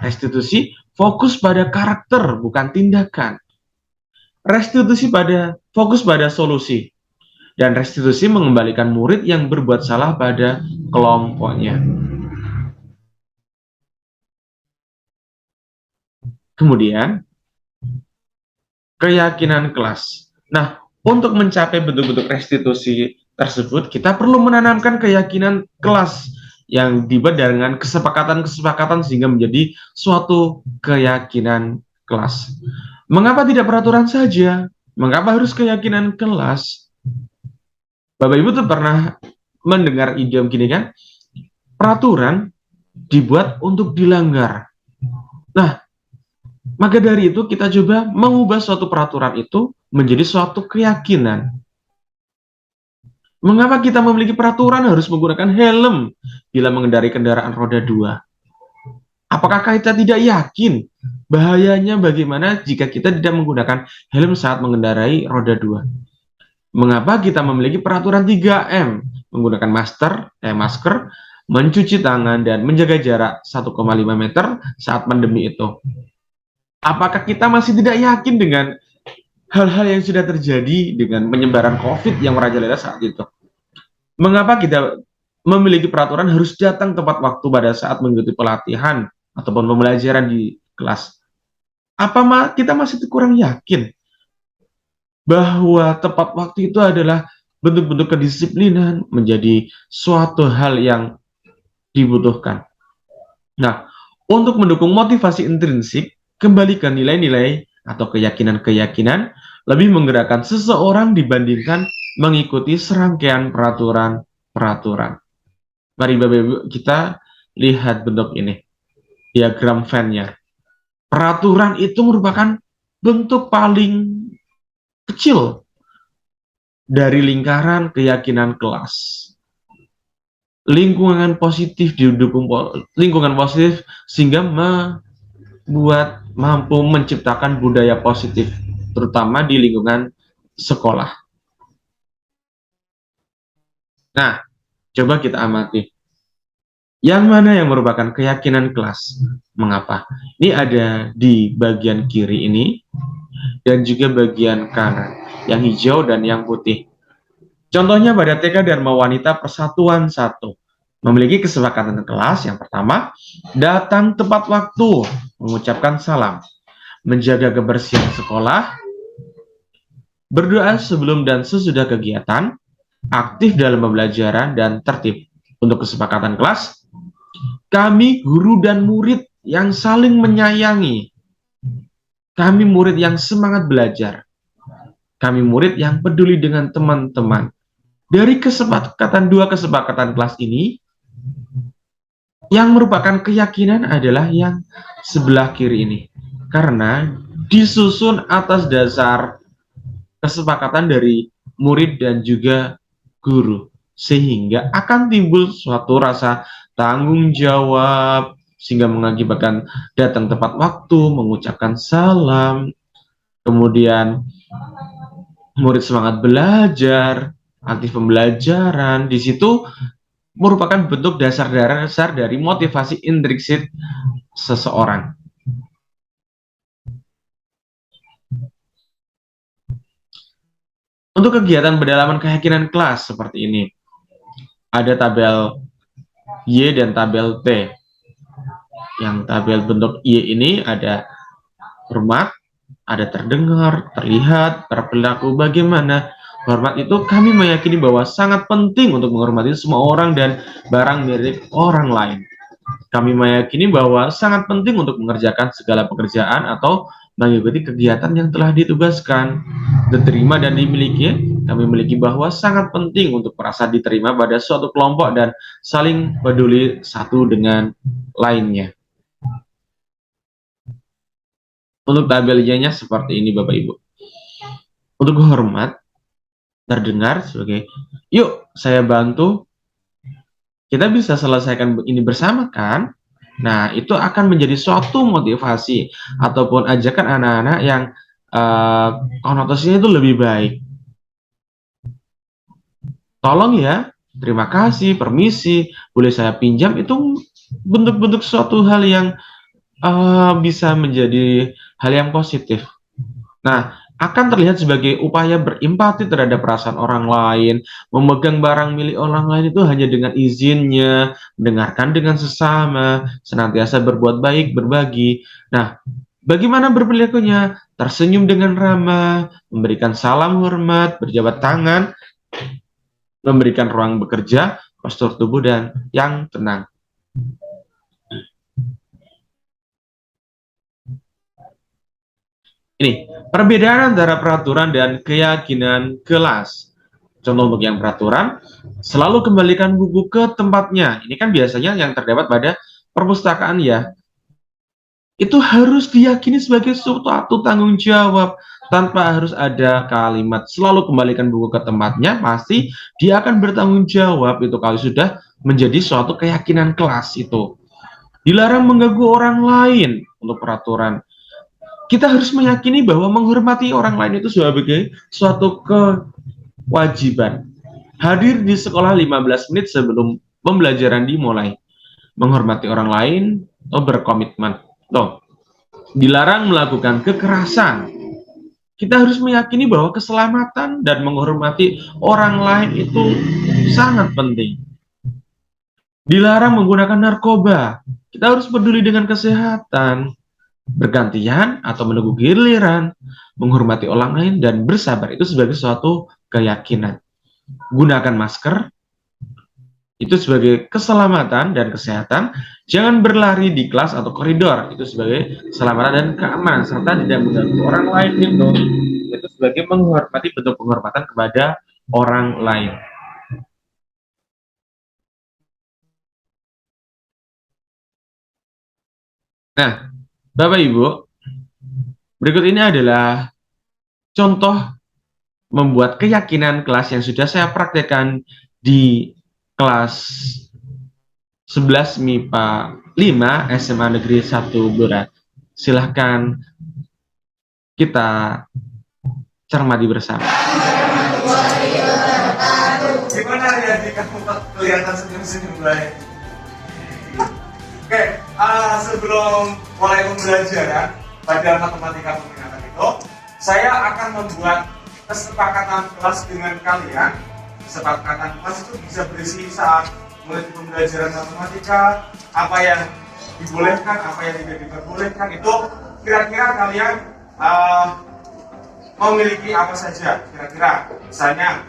Restitusi fokus pada karakter, bukan tindakan. Restitusi fokus pada solusi. Dan restitusi mengembalikan murid yang berbuat salah pada kelompoknya. Kemudian, keyakinan kelas. Nah, untuk mencapai bentuk-bentuk restitusi tersebut, kita perlu menanamkan keyakinan kelas yang dibuat dengan kesepakatan-kesepakatan sehingga menjadi suatu keyakinan kelas. Mengapa tidak peraturan saja? Mengapa harus keyakinan kelas? Bapak Ibu tuh pernah mendengar idiom gini kan? Peraturan dibuat untuk dilanggar. Nah, maka dari itu kita coba mengubah suatu peraturan itu menjadi suatu keyakinan. Mengapa kita memiliki peraturan harus menggunakan helm bila mengendarai kendaraan roda 2? Apakah kita tidak yakin bahayanya bagaimana jika kita tidak menggunakan helm saat mengendarai roda 2? Mengapa kita memiliki peraturan 3M, menggunakan masker, mencuci tangan, dan menjaga jarak 1,5 meter saat pandemi itu? Apakah kita masih tidak yakin dengan hal-hal yang sudah terjadi dengan penyebaran COVID yang merajalela saat itu? Mengapa kita memiliki peraturan harus datang tepat waktu pada saat mengikuti pelatihan ataupun pembelajaran di kelas? Apa kita masih kurang yakin bahwa tepat waktu itu adalah bentuk-bentuk kedisiplinan menjadi suatu hal yang dibutuhkan? Nah, untuk mendukung motivasi intrinsik, kembalikan nilai-nilai atau keyakinan-keyakinan lebih menggerakkan seseorang dibandingkan mengikuti serangkaian peraturan-peraturan. Mari Bapak Ibu kita lihat bentuk ini, diagram Venn-nya. Peraturan itu merupakan bentuk paling kecil dari lingkaran keyakinan kelas. Lingkungan positif didukung lingkungan positif sehingga mampu menciptakan budaya positif, terutama di lingkungan sekolah. Nah, coba kita amati. Yang mana yang merupakan keyakinan kelas? Mengapa? Ini ada di bagian kiri ini, dan juga bagian kanan, yang hijau dan yang putih. Contohnya pada TK Dharma Wanita Persatuan 1. Memiliki kesepakatan kelas yang pertama, datang tepat waktu, mengucapkan salam, menjaga kebersihan sekolah, berdoa sebelum dan sesudah kegiatan, aktif dalam pembelajaran dan tertib. Untuk kesepakatan kelas, Kami guru dan murid yang saling menyayangi. Kami murid yang semangat belajar. Kami murid yang peduli dengan teman-teman. Dari dua kesepakatan kelas ini, yang merupakan keyakinan adalah yang sebelah kiri ini. Karena disusun atas dasar kesepakatan dari murid dan juga guru. Sehingga akan timbul suatu rasa tanggung jawab, sehingga mengakibatkan datang tepat waktu, mengucapkan salam, kemudian murid semangat belajar, aktif pembelajaran. Di situ merupakan bentuk dasar-dasar dari motivasi intrinsik seseorang. Untuk kegiatan pendalaman keyakinan kelas seperti ini, ada tabel Y dan tabel T. Yang tabel bentuk Y ini ada hormat, ada terdengar, terlihat, berperilaku bagaimana. Hormat itu kami meyakini bahwa sangat penting untuk menghormati semua orang dan barang milik orang lain. Kami meyakini bahwa sangat penting untuk mengerjakan segala pekerjaan atau mengikuti kegiatan yang telah ditugaskan. Diterima dan dimiliki, kami memiliki bahwa sangat penting untuk merasa diterima pada suatu kelompok dan saling peduli satu dengan lainnya. Untuk tabel Y-nya seperti ini Bapak Ibu. Untuk hormat, terdengar sebagai, yuk saya bantu, kita bisa selesaikan ini bersama kan? Nah, itu akan menjadi suatu motivasi ataupun ajakan anak-anak yang konotasinya itu lebih baik. Tolong ya, terima kasih, permisi, boleh saya pinjam, itu bentuk-bentuk suatu hal yang bisa menjadi hal yang positif. Nah, akan terlihat sebagai upaya berempati terhadap perasaan orang lain, memegang barang milik orang lain itu hanya dengan izinnya, mendengarkan dengan sesama, senantiasa berbuat baik, berbagi. Nah, bagaimana berperilakunya? Tersenyum dengan ramah, memberikan salam hormat, berjabat tangan, memberikan ruang bekerja, postur tubuh dan yang tenang. Ini perbedaan antara peraturan dan keyakinan kelas. Contoh untuk yang peraturan, selalu kembalikan buku ke tempatnya. Ini kan biasanya yang terdapat pada perpustakaan ya. Itu harus diyakini sebagai suatu tanggung jawab, tanpa harus ada kalimat selalu kembalikan buku ke tempatnya, pasti dia akan bertanggung jawab itu kalau sudah menjadi suatu keyakinan kelas itu. Dilarang mengganggu orang lain untuk peraturan. Kita harus meyakini bahwa menghormati orang lain itu sebagai suatu kewajiban. Hadir di sekolah 15 menit sebelum pembelajaran dimulai. Menghormati orang lain atau berkomitmen. Dilarang melakukan kekerasan. Kita harus meyakini bahwa keselamatan dan menghormati orang lain itu sangat penting. Dilarang menggunakan narkoba. Kita harus peduli dengan kesehatan. Bergantian atau menunggu giliran, menghormati orang lain dan bersabar itu sebagai suatu keyakinan. Gunakan masker itu sebagai keselamatan dan kesehatan. Jangan berlari di kelas atau koridor itu sebagai keselamatan dan keamanan serta tidak mengganggu orang lain itu sebagai menghormati, bentuk penghormatan kepada orang lain. Nah, Bapak Ibu, berikut ini adalah contoh membuat keyakinan kelas yang sudah saya praktekkan di kelas 11 MIPA 5 SMA Negeri 1 Blora. Silahkan kita cermati bersama. Gimana ya di kamu kelihatan senyum-senyum baik? Oke, sebelum mulai pembelajaran pada matematika peminatan itu, saya akan membuat kesepakatan kelas dengan kalian. Kesepakatan kelas itu bisa berisi saat mulai pembelajaran matematika, apa yang dibolehkan, apa yang tidak diperbolehkan, itu kira-kira kalian memiliki apa saja kira-kira. Misalnya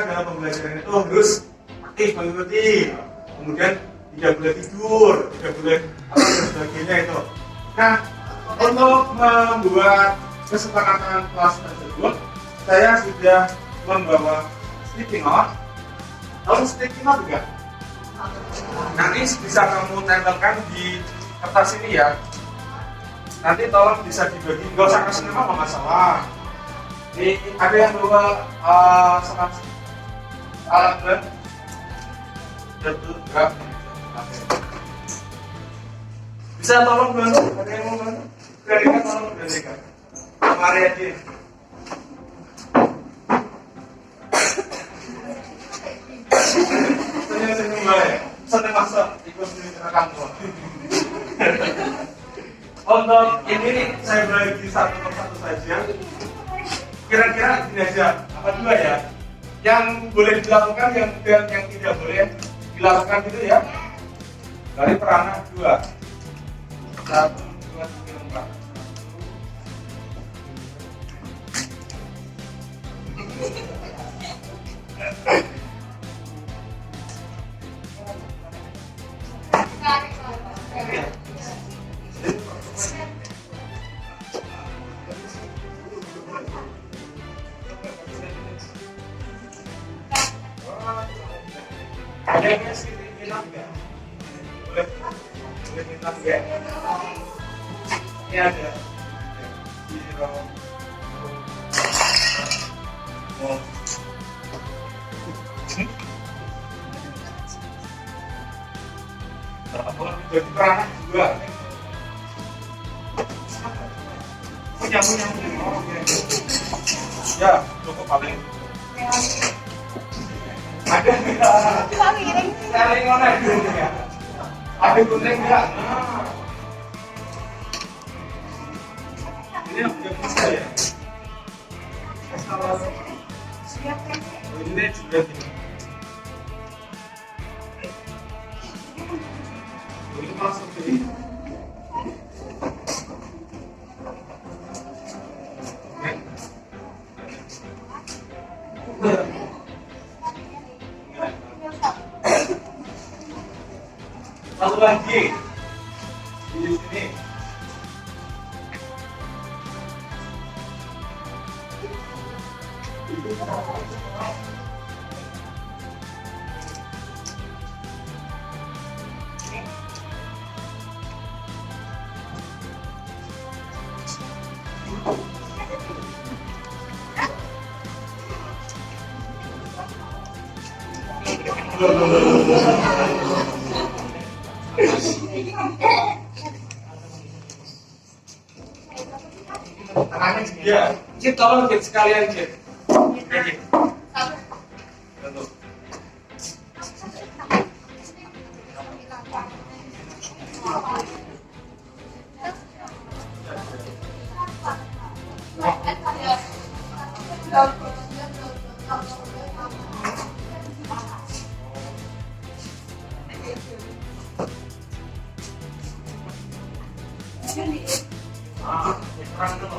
dalam pembelajaran itu harus aktif mengikuti, kemudian tidak boleh tidur, tidak boleh apa dan sebagainya itu. Nah, untuk membuat kesepakatan kelas tersebut, saya sudah membawa sticky note. Tahu sticky note enggak? Nanti bisa kamu tempelkan di kertas ini ya. Nanti tolong bisa dibagi, nggak usah kasih nama nggak masalah. Ini ada yang bawa alat berat? Enggak. Bisa tolong bantu? Ada yang mau bantu? Gantikan, tolong gantikan. Mari aja. Senyum-senyum ya. Seneng masa ikut cerita kamu. Untuk ini saya bagi satu persatu saja. Kira-kira ini aja, apa dua ya? Yang boleh dilakukan, yang tidak boleh dilakukan itu ya. Dari peranak 2. 1, 2, 3, 4. Ada yang ngasih bilang nggak? Boleh minta nggak? Ini ada. Zero. Oh. Jadi peranak 2. Punya. Oh, oke. Ya, cukup paling. Ada nggak? Saling mana itu ya? Ada gunting nggak? Ini udah bisa ya? Ini juga ini. Ini masuk ke ini. Satu lagi di sini. Tangannya juga. Cip, tolong Cip sekalian Cip. Cip. Bantu.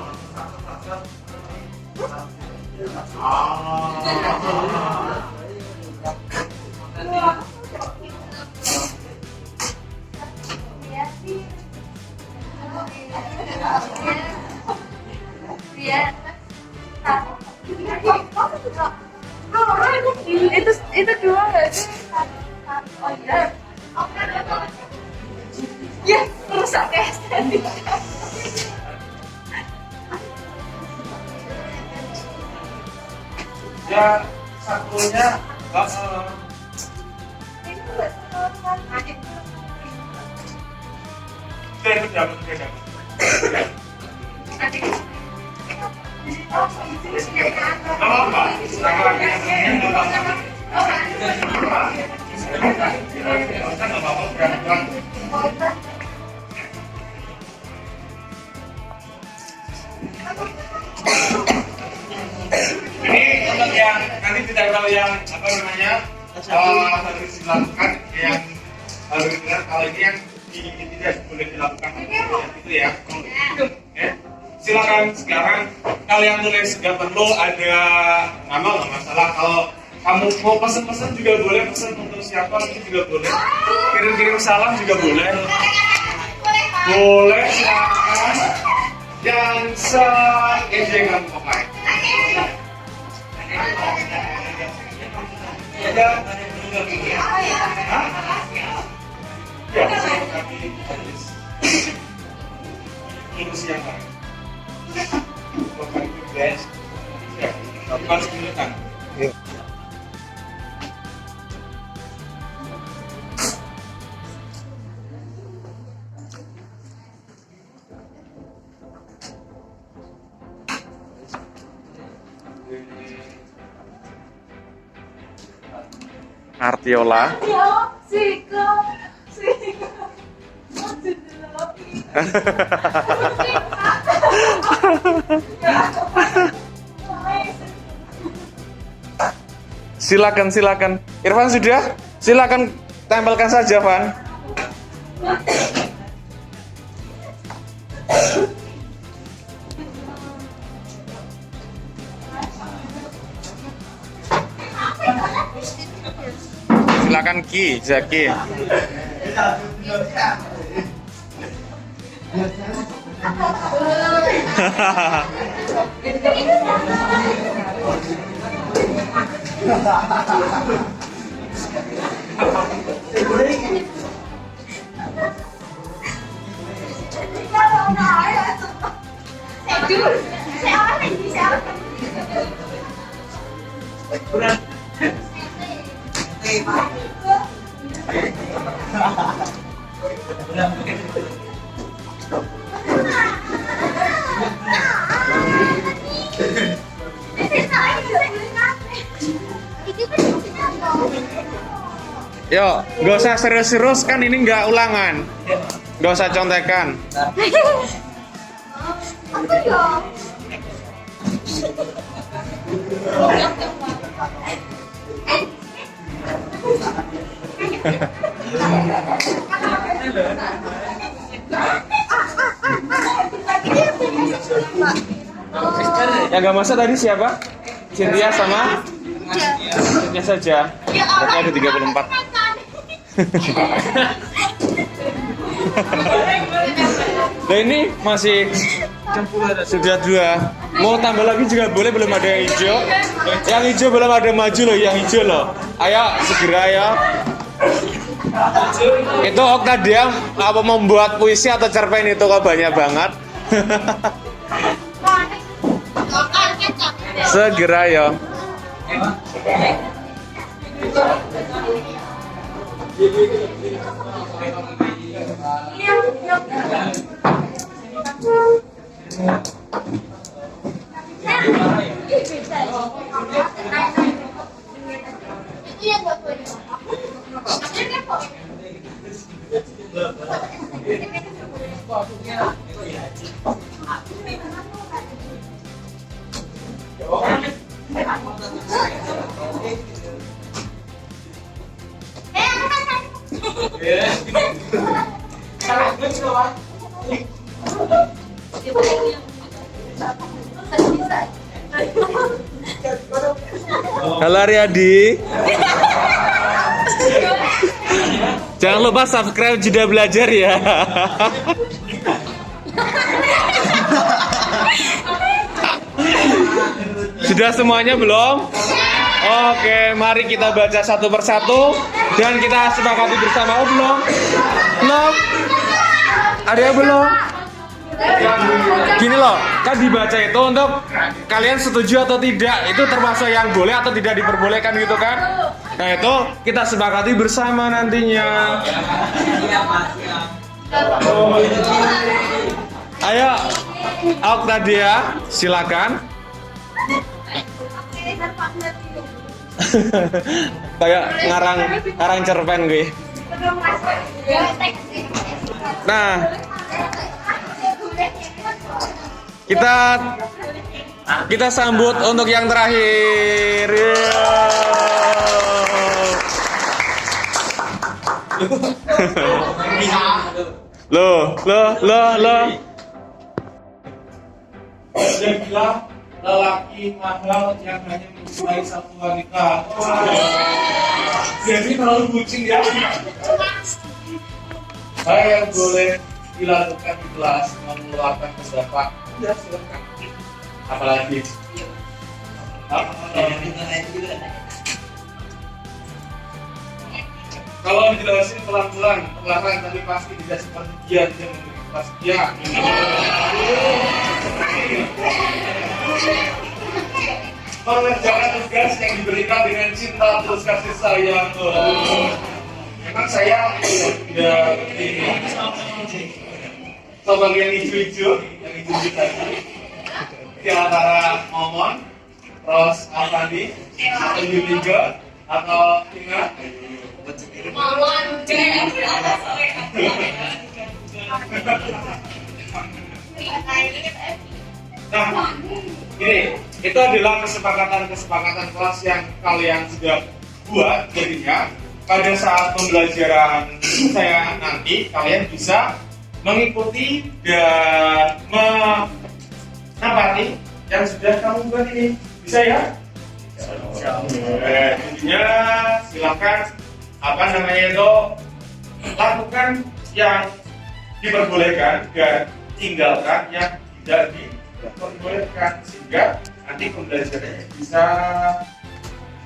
Itu dua nggak sih? Oh iya. Ya, rusak estetik. Ya, satunya saya dapat. Ini untuk yang nanti tidak tahu yang apa namanya harus dilakukan yang harus dilakukan kalau ini yang tidak boleh dilakukan itu ya. Silakan sekarang kalian tulis, nggak perlu ada nama, nggak masalah. Kalau Kamu mau pesen-pesen juga boleh, pesen untuk siapa itu juga boleh. Kirim-kirim salam juga boleh. Boleh, silakan. Yang se-ide kamu pakai. Ya. Hah? Ya, ini siapa? Bapak Ibu guys. Ya, Bapak sebutkan. Artiola. Silakan. Irfan sudah? Silakan tempelkan saja, Van. Silakan Ki, Zaki. Yo, gak usah serius-serius kan ini nggak ulangan. Gak usah contekan. Yang gak masak tadi siapa? Cynthia sama? Cynthia saja. Berarti ada 34. Nah ini masih sudah 2. Mau tambah lagi juga boleh, belum ada yang hijau. Yang hijau belum ada maju loh, yang hijau loh. Ayo segera ya. Itu Octavia apa membuat puisi atau cerpen itu kok banyak banget. Segera ya. Halo Ariadi. Jangan lupa subscribe Jeda Belajar ya. Sudah semuanya belum? Oke, mari kita baca satu persatu dan kita sepakati bersama. Oh, belum? Belum? Ada yang belum? Gini loh, kan dibaca itu untuk kalian setuju atau tidak. Itu termasuk yang boleh atau tidak diperbolehkan gitu kan. Nah itu kita sepakati bersama nantinya. Ayo Octavia, silakan. Kayak ngarang cerpen gue. Nah, kita sambut untuk yang terakhir. Loh. lelaki mahal yang hanya mencintai satu wanita. Jadi terlalu bucin ya. Saya yang boleh dilakukan di kelas mengeluarkan pendapat. Ya silakan. Apalagi kalau dijelasin pelan-pelan, perlahan tapi pasti tidak seperti dia memberi kepastian. Mengerjakan tugas yang diberikan dengan cinta terus kasih sayang. Memang saya tidak ini. Coba yang hijau-hijau, yang hijau-hijau tadi. Di antara Momon, terus Alfandi, atau Yuliga, atau Tina. Nah, ini itu adalah kesepakatan kelas yang kalian sudah buat. Jadinya pada saat pembelajaran saya nanti kalian bisa mengikuti dan menapati yang sudah kamu buat ini. Bisa ya? Jadinya silakan lakukan yang diperbolehkan dan tinggalkan yang tidak diperbolehkan sehingga nanti pembelajarannya bisa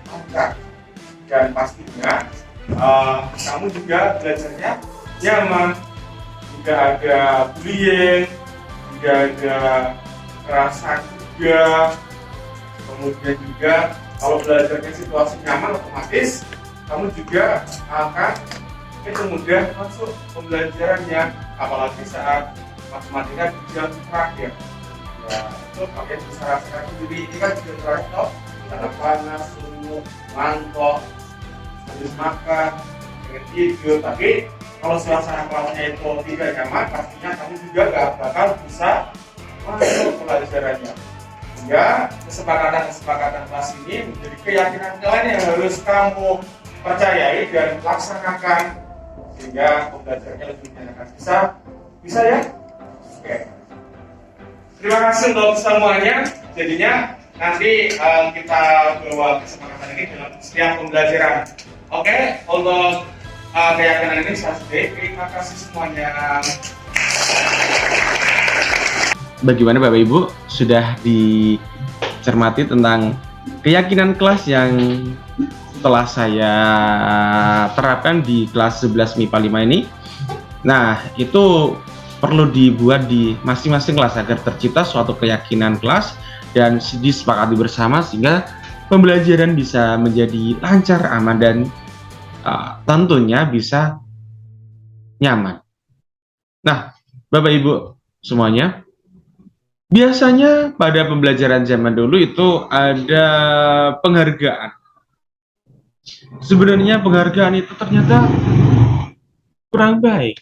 lancar dan pastinya kamu juga belajarnya nyaman, tidak ada bullying, tidak ada kekerasan juga, kemudian juga kalau belajarnya situasi nyaman otomatis kamu juga akan mudah masuk pembelajarannya, apalagi saat matematika di jam terakhir. Ya, itu kalian bisa rasakan sendiri. Ini kan jam terakhir, karena panas, sungguh, ngantuk, habis makan, dengan tidur. Tapi kalau suasana kelasnya itu tidak nyaman, pastinya kamu juga gak bakal bisa masuk pelajarannya. Sehingga kesepakatan kelas ini menjadi keyakinan kalian yang harus kamu percayai dan laksanakan sehingga pembelajarannya lebih menyenangkan. Bisa ya? Oke. Terima kasih untuk semuanya. Jadinya nanti kita bawa kesepakatan ini dalam setiap pembelajaran. Oke, untuk keyakinan ini saya sudah. Terima kasih semuanya. Bagaimana Bapak Ibu, sudah dicermati tentang keyakinan kelas yang telah saya terapkan di kelas 11 MIPA 5 ini. Nah, itu perlu dibuat di masing-masing kelas agar tercipta suatu keyakinan kelas dan disepakati bersama sehingga pembelajaran bisa menjadi lancar, aman, dan tentunya bisa nyaman. Nah, Bapak Ibu semuanya, biasanya pada pembelajaran zaman dulu itu ada penghargaan. Sebenarnya penghargaan itu ternyata kurang baik.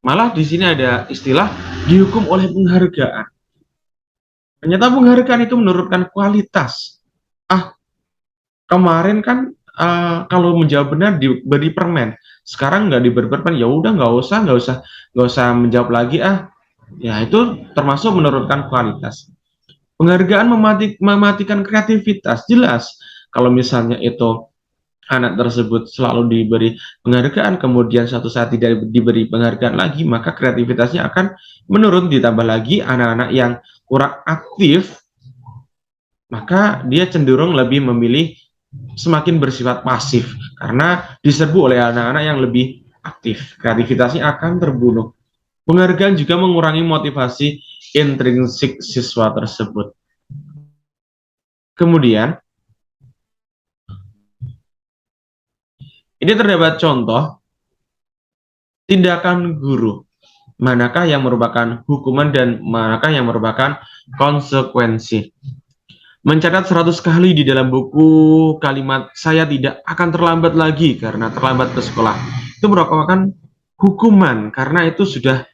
Malah di sini ada istilah dihukum oleh penghargaan. Ternyata penghargaan itu menurunkan kualitas. Kemarin kan kalau menjawab benar diberi permen. Sekarang nggak diberi permen, ya udah nggak usah menjawab lagi Ya itu termasuk menurunkan kualitas. Penghargaan mematikan kreativitas. Jelas kalau misalnya itu anak tersebut selalu diberi penghargaan, kemudian suatu saat tidak diberi penghargaan lagi, maka kreativitasnya akan menurun. Ditambah lagi anak-anak yang kurang aktif, maka dia cenderung lebih memilih semakin bersifat pasif karena diserbu oleh anak-anak yang lebih aktif. Kreativitasnya akan terbunuh. Penghargaan juga mengurangi motivasi intrinsik siswa tersebut. Kemudian ini terdapat contoh tindakan guru, manakah yang merupakan hukuman dan manakah yang merupakan konsekuensi. Mencatat 100 kali di dalam buku kalimat "saya tidak akan terlambat lagi karena terlambat ke sekolah" itu merupakan hukuman karena itu sudah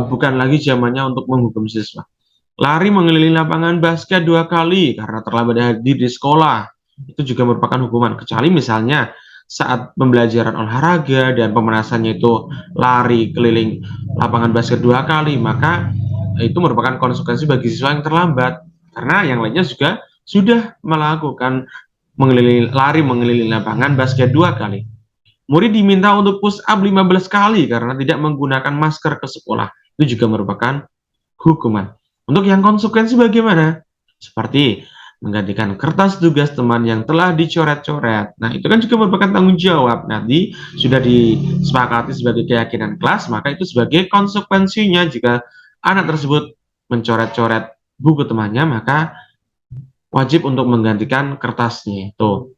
bukan lagi zamannya untuk menghukum siswa. Lari mengelilingi lapangan basket 2 kali karena terlambat hadir di sekolah itu juga merupakan hukuman, kecuali misalnya saat pembelajaran olahraga dan pemanasannya itu lari keliling lapangan basket 2 kali, maka itu merupakan konsekuensi bagi siswa yang terlambat. Karena yang lainnya juga sudah melakukan lari mengelilingi lapangan basket 2 kali. Murid diminta untuk push up 15 kali karena tidak menggunakan masker ke sekolah. Itu juga merupakan hukuman. Untuk yang konsekuensi bagaimana? Seperti menggantikan kertas tugas teman yang telah dicoret-coret. Nah, itu kan juga merupakan tanggung jawab. Nanti sudah disepakati sebagai keyakinan kelas, maka itu sebagai konsekuensinya jika anak tersebut mencoret-coret buku temannya, maka wajib untuk menggantikan kertasnya itu.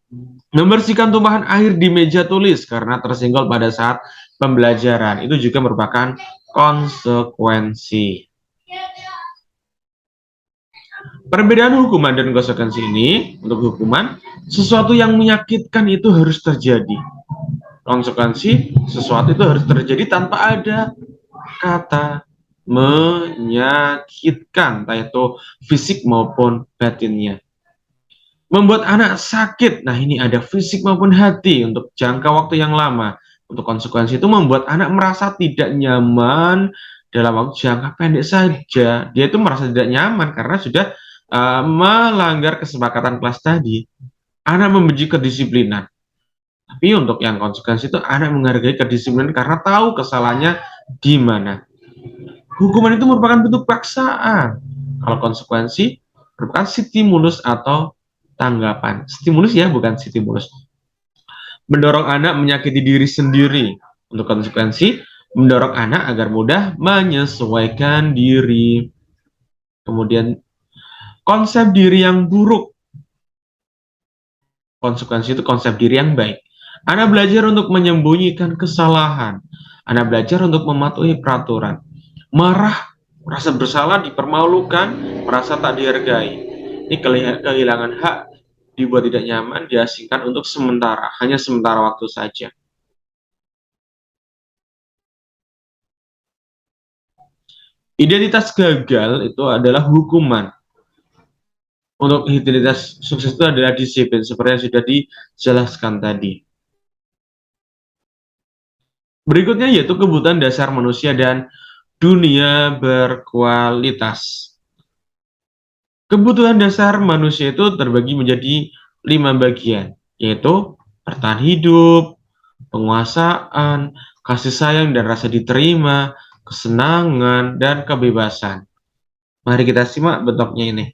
Membersihkan tumpahan air di meja tulis karena tersenggol pada saat pembelajaran. Itu juga merupakan konsekuensi. Perbedaan hukuman dan konsekuensi ini, untuk hukuman, sesuatu yang menyakitkan itu harus terjadi. Konsekuensi, sesuatu itu harus terjadi tanpa ada kata menyakitkan, entah itu fisik maupun batinnya. Membuat anak sakit, nah ini ada fisik maupun hati untuk jangka waktu yang lama. Untuk konsekuensi itu membuat anak merasa tidak nyaman dalam waktu jangka pendek saja. Dia itu merasa tidak nyaman karena sudah melanggar kesepakatan kelas tadi. Anak membenci kedisiplinan. Tapi untuk yang konsekuensi itu anak menghargai kedisiplinan karena tahu kesalahannya di mana. Hukuman itu merupakan bentuk paksaan. Kalau konsekuensi merupakan stimulus atau tanggapan. Stimulus ya, bukan stimulus. Mendorong anak menyakiti diri sendiri. Untuk konsekuensi, mendorong anak agar mudah menyesuaikan diri. Kemudian konsep diri yang buruk. Konsekuensi itu konsep diri yang baik. Anak belajar untuk menyembunyikan kesalahan. Anak belajar untuk mematuhi peraturan. Marah, merasa bersalah, dipermalukan, merasa tak dihargai. Ini kehilangan hak, dibuat tidak nyaman, diasingkan untuk sementara, hanya sementara waktu saja. Identitas gagal itu adalah hukuman. Untuk identitas sukses itu adalah disiplin, seperti yang sudah dijelaskan tadi. Berikutnya yaitu kebutuhan dasar manusia dan dunia berkualitas. Kebutuhan dasar manusia itu terbagi menjadi 5 bagian, yaitu bertahan hidup, penguasaan, kasih sayang dan rasa diterima, kesenangan, dan kebebasan. Mari kita simak bentuknya ini.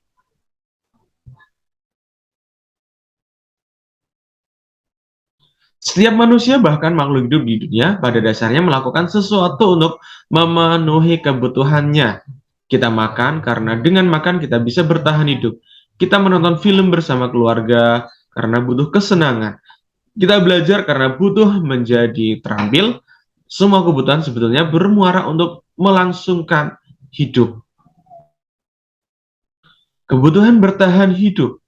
Setiap manusia, bahkan makhluk hidup di dunia, pada dasarnya melakukan sesuatu untuk memenuhi kebutuhannya. Kita makan karena dengan makan kita bisa bertahan hidup. Kita menonton film bersama keluarga karena butuh kesenangan. Kita belajar karena butuh menjadi terampil. Semua kebutuhan sebetulnya bermuara untuk melangsungkan hidup. Kebutuhan bertahan hidup.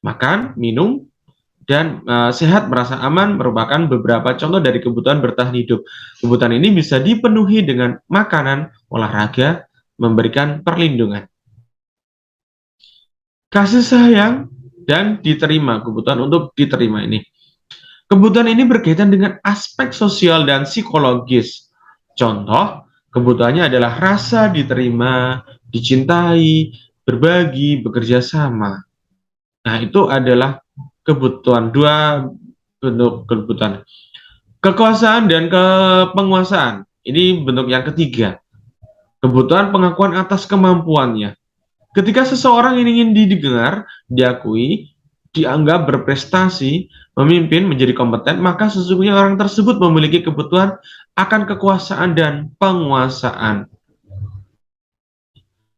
Makan, minum, dan sehat, merasa aman merupakan beberapa contoh dari kebutuhan bertahan hidup. Kebutuhan ini bisa dipenuhi dengan makanan, olahraga, memberikan perlindungan. Kasih sayang dan diterima, kebutuhan untuk diterima ini. Kebutuhan ini berkaitan dengan aspek sosial dan psikologis. Contoh, kebutuhannya adalah rasa diterima, dicintai, berbagi, bekerja sama. Nah, itu adalah kebutuhan, 2 bentuk kebutuhan. Kekuasaan dan kepenguasaan, ini bentuk yang ketiga. Kebutuhan pengakuan atas kemampuannya. Ketika seseorang ingin didengar, diakui, dianggap berprestasi, memimpin, menjadi kompeten, maka sesungguhnya orang tersebut memiliki kebutuhan akan kekuasaan dan penguasaan.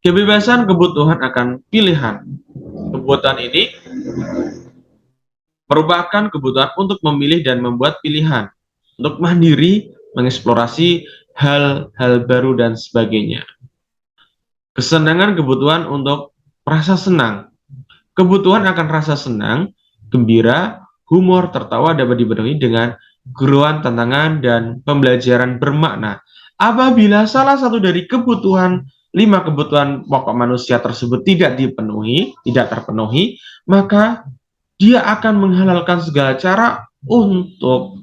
Kebebasan kebutuhan akan pilihan. Kebutuhan ini merupakan kebutuhan untuk memilih dan membuat pilihan, untuk mandiri, mengeksplorasi hal-hal baru, dan sebagainya. Kesenangan kebutuhan untuk rasa senang. Kebutuhan akan rasa senang, gembira, humor, tertawa dapat dipenuhi dengan guruan, tantangan, dan pembelajaran bermakna. Apabila salah satu dari kebutuhan 5 kebutuhan pokok manusia tersebut tidak terpenuhi, maka dia akan menghalalkan segala cara untuk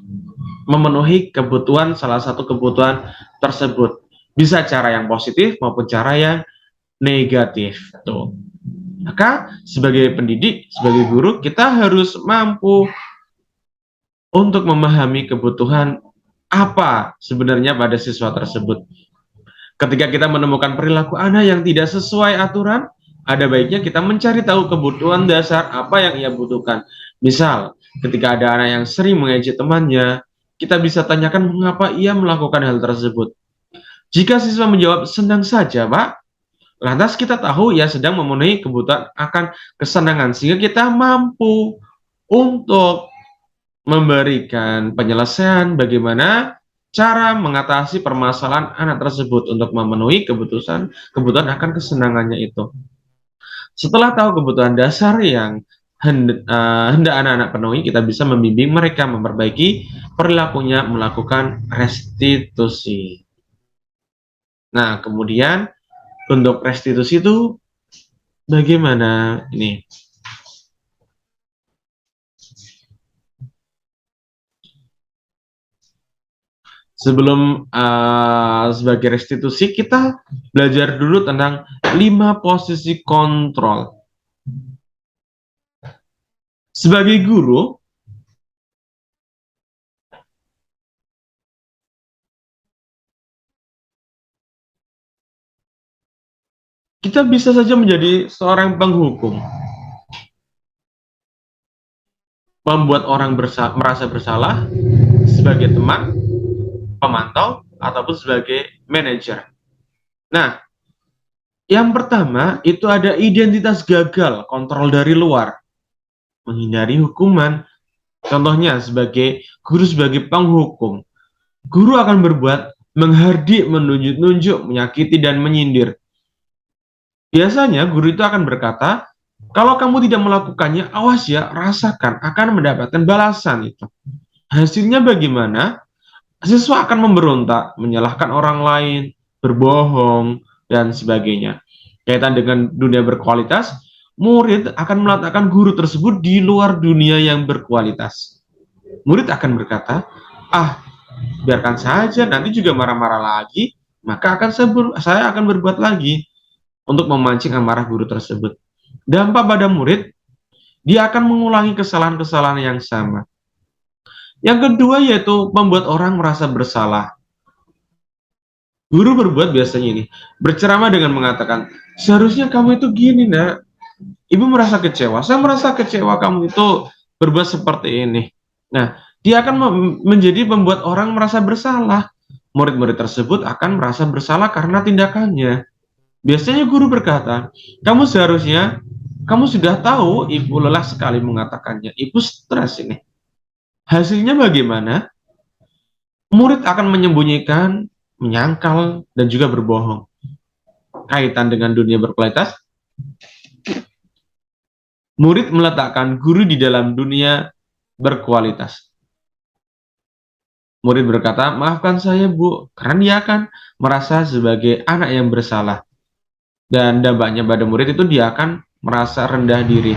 memenuhi kebutuhan salah satu kebutuhan tersebut. Bisa cara yang positif maupun cara yang negatif. Tuh. Maka sebagai pendidik, sebagai guru, kita harus mampu untuk memahami kebutuhan apa sebenarnya pada siswa tersebut. Ketika kita menemukan perilaku anak yang tidak sesuai aturan, ada baiknya kita mencari tahu kebutuhan dasar apa yang ia butuhkan. Misal, ketika ada anak yang sering mengejek temannya, kita bisa tanyakan mengapa ia melakukan hal tersebut. Jika siswa menjawab senang saja, Pak, lantas kita tahu ia sedang memenuhi kebutuhan akan kesenangan, sehingga kita mampu untuk memberikan penyelesaian bagaimana cara mengatasi permasalahan anak tersebut untuk memenuhi kebutuhan akan kesenangannya itu. Setelah tahu kebutuhan dasar yang hendak anak-anak penuhi, kita bisa membimbing mereka memperbaiki perilakunya melakukan restitusi. Nah, kemudian untuk restitusi itu bagaimana ini? Sebelum sebagai restitusi, kita belajar dulu tentang 5 posisi kontrol. Sebagai guru, kita bisa saja menjadi seorang penghukum, membuat orang merasa bersalah sebagai teman, pemantau, ataupun sebagai manajer. Nah, yang pertama itu ada identitas gagal, kontrol dari luar, menghindari hukuman. Contohnya sebagai guru, sebagai penghukum, guru akan berbuat menghardik, menunjuk-nunjuk, menyakiti, dan menyindir. Biasanya guru itu akan berkata, kalau kamu tidak melakukannya, awas ya, rasakan akan mendapatkan balasan itu. Hasilnya bagaimana? Siswa akan memberontak, menyalahkan orang lain, berbohong, dan sebagainya. Kaitan dengan dunia berkualitas, murid akan meletakkan guru tersebut di luar dunia yang berkualitas. Murid akan berkata, biarkan saja, nanti juga marah-marah lagi, maka saya akan berbuat lagi untuk memancing amarah guru tersebut. Dampak pada murid, dia akan mengulangi kesalahan-kesalahan yang sama. Yang kedua yaitu membuat orang merasa bersalah. Guru berbuat biasanya ini, berceramah dengan mengatakan, seharusnya kamu itu gini, nak. Ibu merasa kecewa, saya merasa kecewa kamu itu berbuat seperti ini. Nah, dia akan menjadi membuat orang merasa bersalah. Murid-murid tersebut akan merasa bersalah karena tindakannya. Biasanya guru berkata, kamu sudah tahu ibu lelah sekali mengatakannya, ibu stres ini. Hasilnya bagaimana? Murid akan menyembunyikan, menyangkal, dan juga berbohong. Kaitan dengan dunia berkualitas, murid meletakkan guru di dalam dunia berkualitas. Murid berkata, maafkan saya bu, karena dia akan merasa sebagai anak yang bersalah. Dan dampaknya pada murid itu dia akan merasa rendah diri.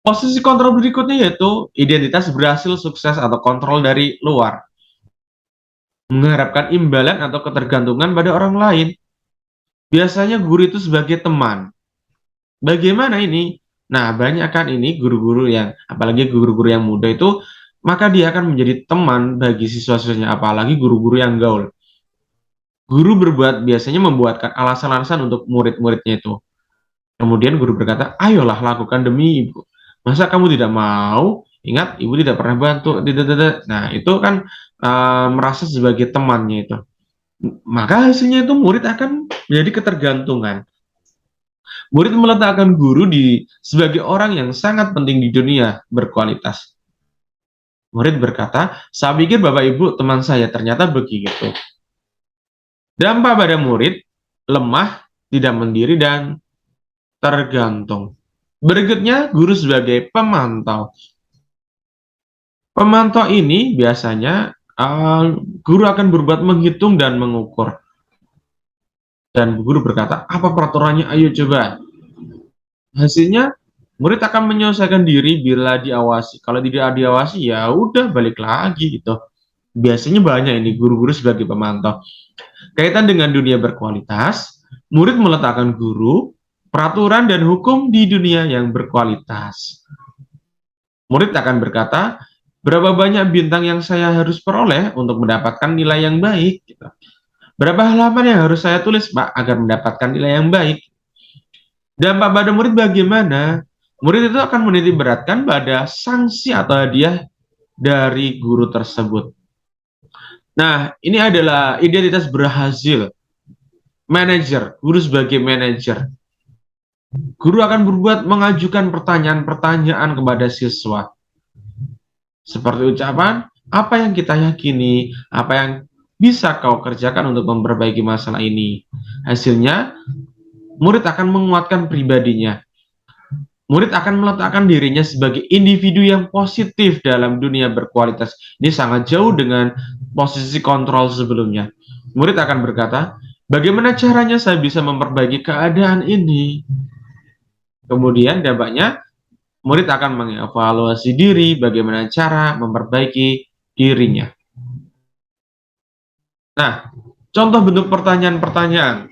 Posisi kontrol berikutnya yaitu identitas berhasil, sukses, atau kontrol dari luar. Mengharapkan imbalan atau ketergantungan pada orang lain. Biasanya guru itu sebagai teman. Bagaimana ini? Nah, banyak kan ini guru-guru yang, apalagi guru-guru yang muda itu, maka dia akan menjadi teman bagi siswa-siswanya, apalagi guru-guru yang gaul. Guru biasanya membuatkan alasan-alasan untuk murid-muridnya itu. Kemudian guru berkata, ayolah lakukan demi ibu. Masa kamu tidak mau? Ingat, ibu tidak pernah bantu. Nah, itu kan merasa sebagai temannya itu. Maka hasilnya itu murid akan menjadi ketergantungan. Murid meletakkan guru sebagai orang yang sangat penting di dunia berkualitas. Murid berkata, saya pikir bapak ibu teman saya, ternyata begitu. Dampak pada murid, lemah, tidak mandiri, dan tergantung. Berikutnya, guru sebagai pemantau. Pemantau ini biasanya guru akan berbuat menghitung dan mengukur. Dan guru berkata, apa peraturannya? Ayo coba. Hasilnya, murid akan menyelesaikan diri bila diawasi. Kalau tidak diawasi, ya udah balik lagi gitu. Biasanya banyak ini guru-guru sebagai pemantau. Kaitan dengan dunia berkualitas, murid meletakkan guru peraturan dan hukum di dunia yang berkualitas. Murid akan berkata, berapa banyak bintang yang saya harus peroleh untuk mendapatkan nilai yang baik? Gitu. Berapa halaman yang harus saya tulis, Pak, agar mendapatkan nilai yang baik? Dampak pada murid bagaimana? Murid itu akan menitik beratkan pada sanksi atau hadiah dari guru tersebut. Nah, ini adalah identitas berhasil. Manajer, guru sebagai manajer. Guru akan berbuat mengajukan pertanyaan-pertanyaan kepada siswa. Seperti ucapan, apa yang kita yakini, apa yang bisa kau kerjakan untuk memperbaiki masalah ini. Hasilnya, murid akan menguatkan pribadinya. Murid akan meletakkan dirinya sebagai individu yang positif dalam dunia berkualitas. Ini sangat jauh dengan posisi kontrol sebelumnya. Murid akan berkata, bagaimana caranya saya bisa memperbaiki keadaan ini? Kemudian dampaknya, murid akan mengevaluasi diri, bagaimana cara memperbaiki dirinya. Nah, contoh bentuk pertanyaan-pertanyaan.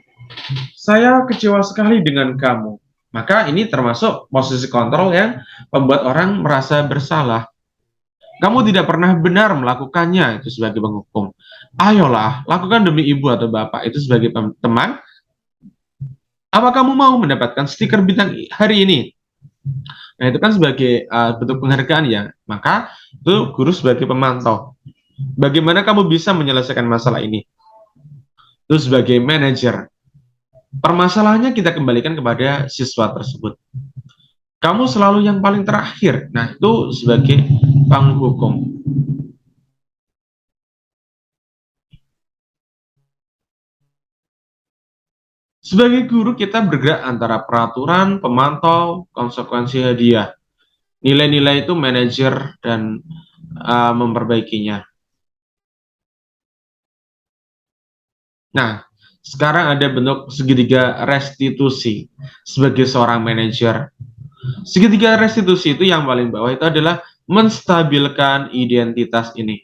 Saya kecewa sekali dengan kamu. Maka ini termasuk posisi kontrol yang membuat orang merasa bersalah. Kamu tidak pernah benar melakukannya, itu sebagai penghukum. Ayolah, lakukan demi ibu atau bapak, itu sebagai teman. Apa kamu mau mendapatkan stiker bintang hari ini? Nah, itu kan sebagai bentuk penghargaan ya. Maka itu guru sebagai pemantau. Bagaimana kamu bisa menyelesaikan masalah ini? Itu sebagai manajer. Permasalahannya kita kembalikan kepada siswa tersebut. Kamu selalu yang paling terakhir. Nah, itu sebagai penghukum. Sebagai guru, kita bergerak antara peraturan, pemantau, konsekuensi hadiah. Nilai-nilai itu manajer dan memperbaikinya. Nah, sekarang ada bentuk segitiga restitusi sebagai seorang manajer. Segitiga restitusi itu yang paling bawah itu adalah menstabilkan identitas ini.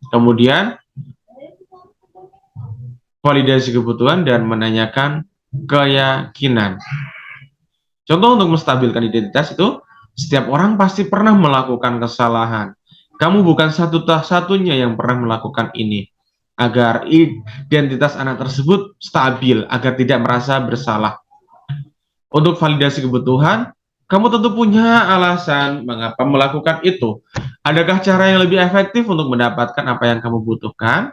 Kemudian validasi kebutuhan dan menanyakan keyakinan. Contoh untuk menstabilkan identitas itu, setiap orang pasti pernah melakukan kesalahan. Kamu bukan satu-satunya yang pernah melakukan ini. Agar identitas anak tersebut stabil, agar tidak merasa bersalah. Untuk validasi kebutuhan, kamu tentu punya alasan mengapa melakukan itu. Adakah cara yang lebih efektif untuk mendapatkan apa yang kamu butuhkan?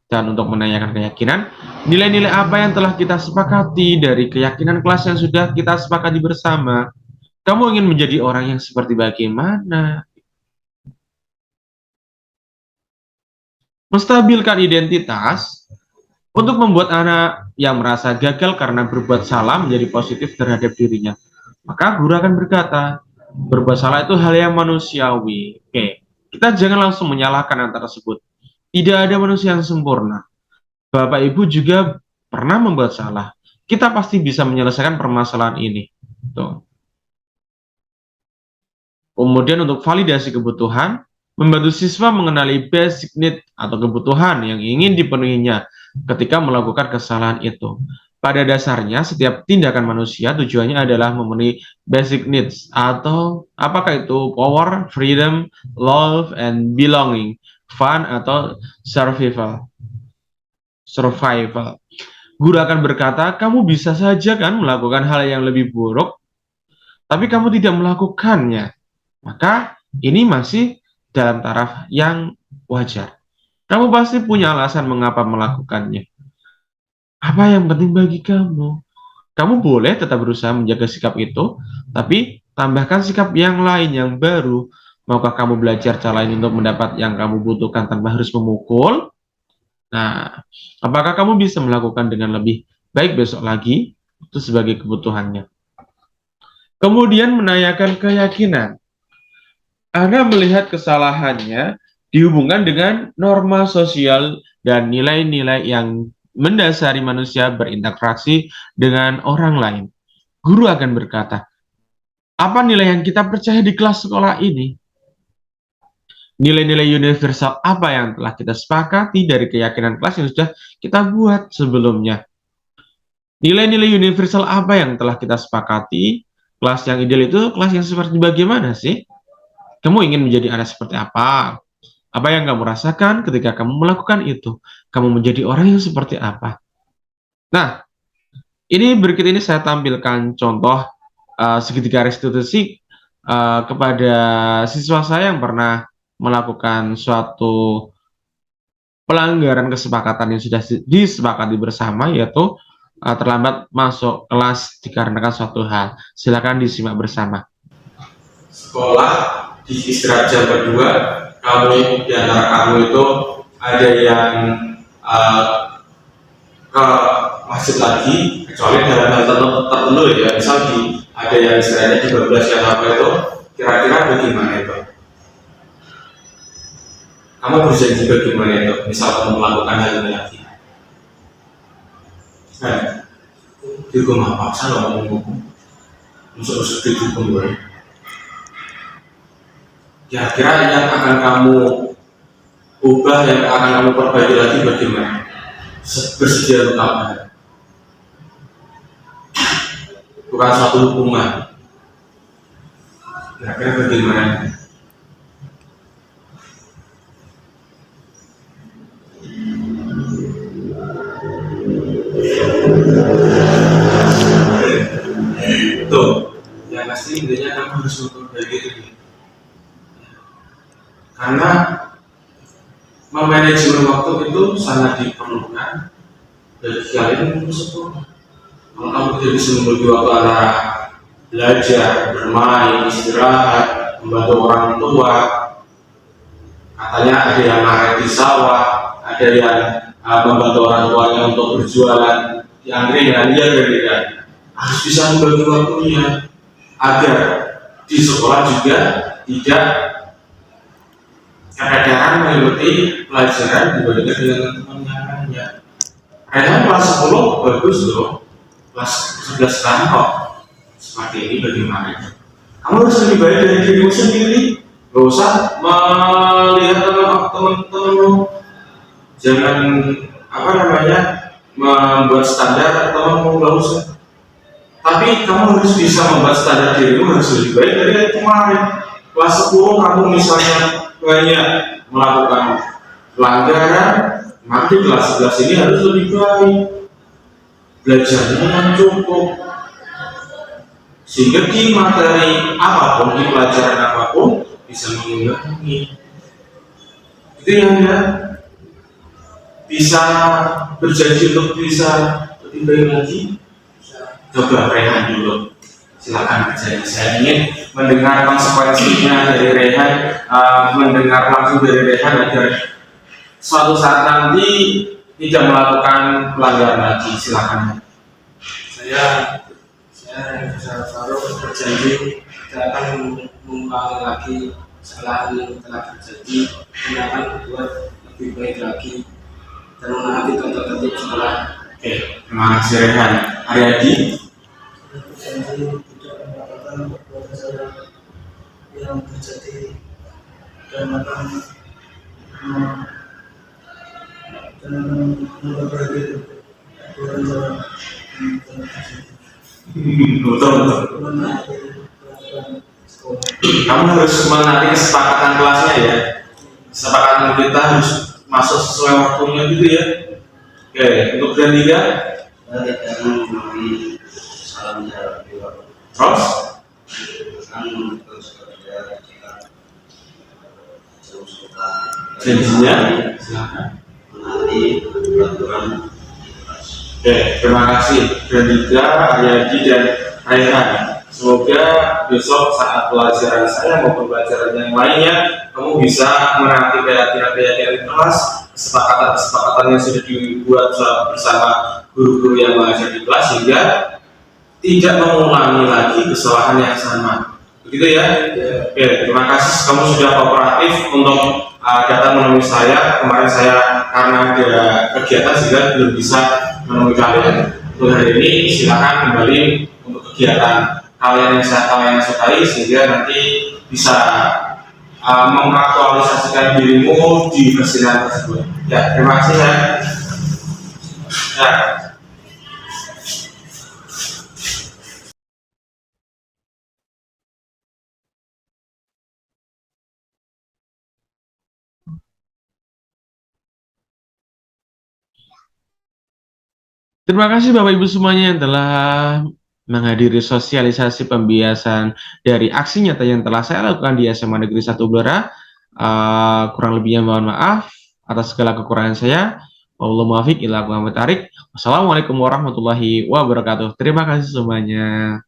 Dan untuk menanyakan keyakinan, nilai-nilai apa yang telah kita sepakati dari keyakinan kelas yang sudah kita sepakati bersama? Kamu ingin menjadi orang yang seperti bagaimana? Menstabilkan identitas untuk membuat anak yang merasa gagal karena berbuat salah menjadi positif terhadap dirinya. Maka guru akan berkata, berbuat salah itu hal yang manusiawi. Oke, kita jangan langsung menyalahkan anak tersebut. Tidak ada manusia yang sempurna. Bapak Ibu juga pernah membuat salah. Kita pasti bisa menyelesaikan permasalahan ini. Tuh. Kemudian untuk validasi kebutuhan, membantu siswa mengenali basic need atau kebutuhan yang ingin dipenuhinya ketika melakukan kesalahan itu. Pada dasarnya, setiap tindakan manusia tujuannya adalah memenuhi basic needs atau apakah itu power, freedom, love, and belonging, fun, atau survival. Guru akan berkata, kamu bisa saja kan melakukan hal yang lebih buruk, tapi kamu tidak melakukannya. Maka ini masih dalam taraf yang wajar. Kamu pasti punya alasan mengapa melakukannya. Apa yang penting bagi kamu? Kamu boleh tetap berusaha menjaga sikap itu, tapi tambahkan sikap yang lain yang baru. Maukah kamu belajar cara lain untuk mendapat yang kamu butuhkan tanpa harus memukul? Nah, apakah kamu bisa melakukan dengan lebih baik besok lagi? Itu sebagai kebutuhannya. Kemudian menanyakan keyakinan. Anda melihat kesalahannya dihubungkan dengan norma sosial dan nilai-nilai yang mendasari manusia berinteraksi dengan orang lain. Guru akan berkata, apa nilai yang kita percaya di kelas sekolah ini? Nilai-nilai universal apa yang telah kita sepakati dari keyakinan kelas yang sudah kita buat sebelumnya? Nilai-nilai universal apa yang telah kita sepakati? Kelas yang ideal itu kelas yang seperti bagaimana sih? Kamu ingin menjadi anak seperti apa? Apa yang kamu rasakan ketika kamu melakukan itu? Kamu menjadi orang yang seperti apa? Nah, ini berikut ini saya tampilkan contoh segitiga restitusi kepada siswa saya yang pernah melakukan suatu pelanggaran kesepakatan yang sudah disepakati bersama, yaitu terlambat masuk kelas dikarenakan suatu hal. Silakan disimak bersama. Sekolah di istirahat jam kedua, kamu di antara kamu itu ada yang ke masjid lagi, kecuali dalam hal tertentu ya, misal ada yang istilahnya di 12 yang apa itu, kira-kira bagaimana itu? Kamu berjanji bagaimana itu? Misal kamu melakukan hal ini lagi. Nah, dihukum apa? Saya nggak mau musuh-musuh dihukum gue. Kira-kira yang akan kamu ubah, yang akan kamu perbaiki lagi bagaimana? Bersedia untuk apa? Bukan suatu hukuman. Kira-kira bagaimana? Tuh, yang pasti intinya kamu harus memperbaiki itu. Karena memanajemen waktu itu sangat diperlukan bagi kalian untuk sekolah. Kalau kamu tidak bisa membagi waktu antara belajar, bermain, istirahat, membantu orang tua, katanya ada yang ngaret di sawah, ada yang membantu orang tuanya untuk berjualan di angkringan, dia berbeda. Harus bisa membagi waktunya agar di sekolah juga tidak kadang-kadang mengikuti pelajaran dibandingkan dengan teman yang lainnya. Rehan kelas 10 bagus loh, kelas 11 sekarang kok seperti ini bagaimana? Kamu harus lebih baik dari dirimu sendiri, gak usah melihat teman-temanmu. Jangan membuat standar temanmu, gak usah. Tapi kamu harus bisa membuat standar dirimu harus lebih baik dari kemarin. Kelas 10 kamu misalnya banyak melakukan pelanggaran, nanti kelas 11 ini harus lebih baik, belajarnya yang cukup, sehingga di materi apapun, di pelajaran apapun bisa mengimbangi. Itu ya, bisa berjanji untuk bisa lebih baik lagi. Coba Rehan dulu, silakan berjanji. Saya ingin mendengar konsekuensinya dari Rehan, mendengar langsung dari Rehan agar suatu saat nanti tidak melakukan pelanggaran lagi. Silakan. Saya Faruk berjanji tidak akan mengulangi lagi kesalahan yang telah terjadi, dan akan berbuat lebih baik lagi dan menaati tata tertib sekolah. Oke, terima kasih Rehan. Aryadi. Berjanji tidak melakukan perbuatan yang terjadi dan akan memperbaiki perbuatan yang terjadi. Betul. Kamu harus menaati kesepakatan kelasnya ya. Kesepakatan kita harus masuk sesuai waktunya gitu ya. Oke, untuk dan tiga. Terus? Janjinya? Silakan. Oke, terima kasih Granita, Aryadi, dan Raihan. Semoga besok saat pelajaran saya maupun pelajaran yang lainnya, kamu bisa menaati keyakinan kelas, kesepakatan yang sudah dibuat bersama guru-guru yang mengajar di kelas, sehingga tidak mengulangi lagi kesalahan yang sama. Begitu ya? Oke, terima kasih kamu sudah kooperatif untuk datang menemui saya. Kemarin saya karena ada kegiatan sehingga belum bisa menemui kalian. Untuk hari ini silakan kembali untuk kegiatan kalian yang sukai, sehingga nanti bisa mengaktualisasikan dirimu di persidangan tersebut. Ya, terima kasih ya. Ya. Terima kasih Bapak Ibu semuanya yang telah menghadiri sosialisasi pembiasan dari aksi nyata yang telah saya lakukan di SMA Negeri 1 Blora. Kurang lebihnya mohon maaf atas segala kekurangan saya. Wallahu muwaffiq ila aqwamit thoriq. Wassalamualaikum warahmatullahi wabarakatuh. Terima kasih semuanya.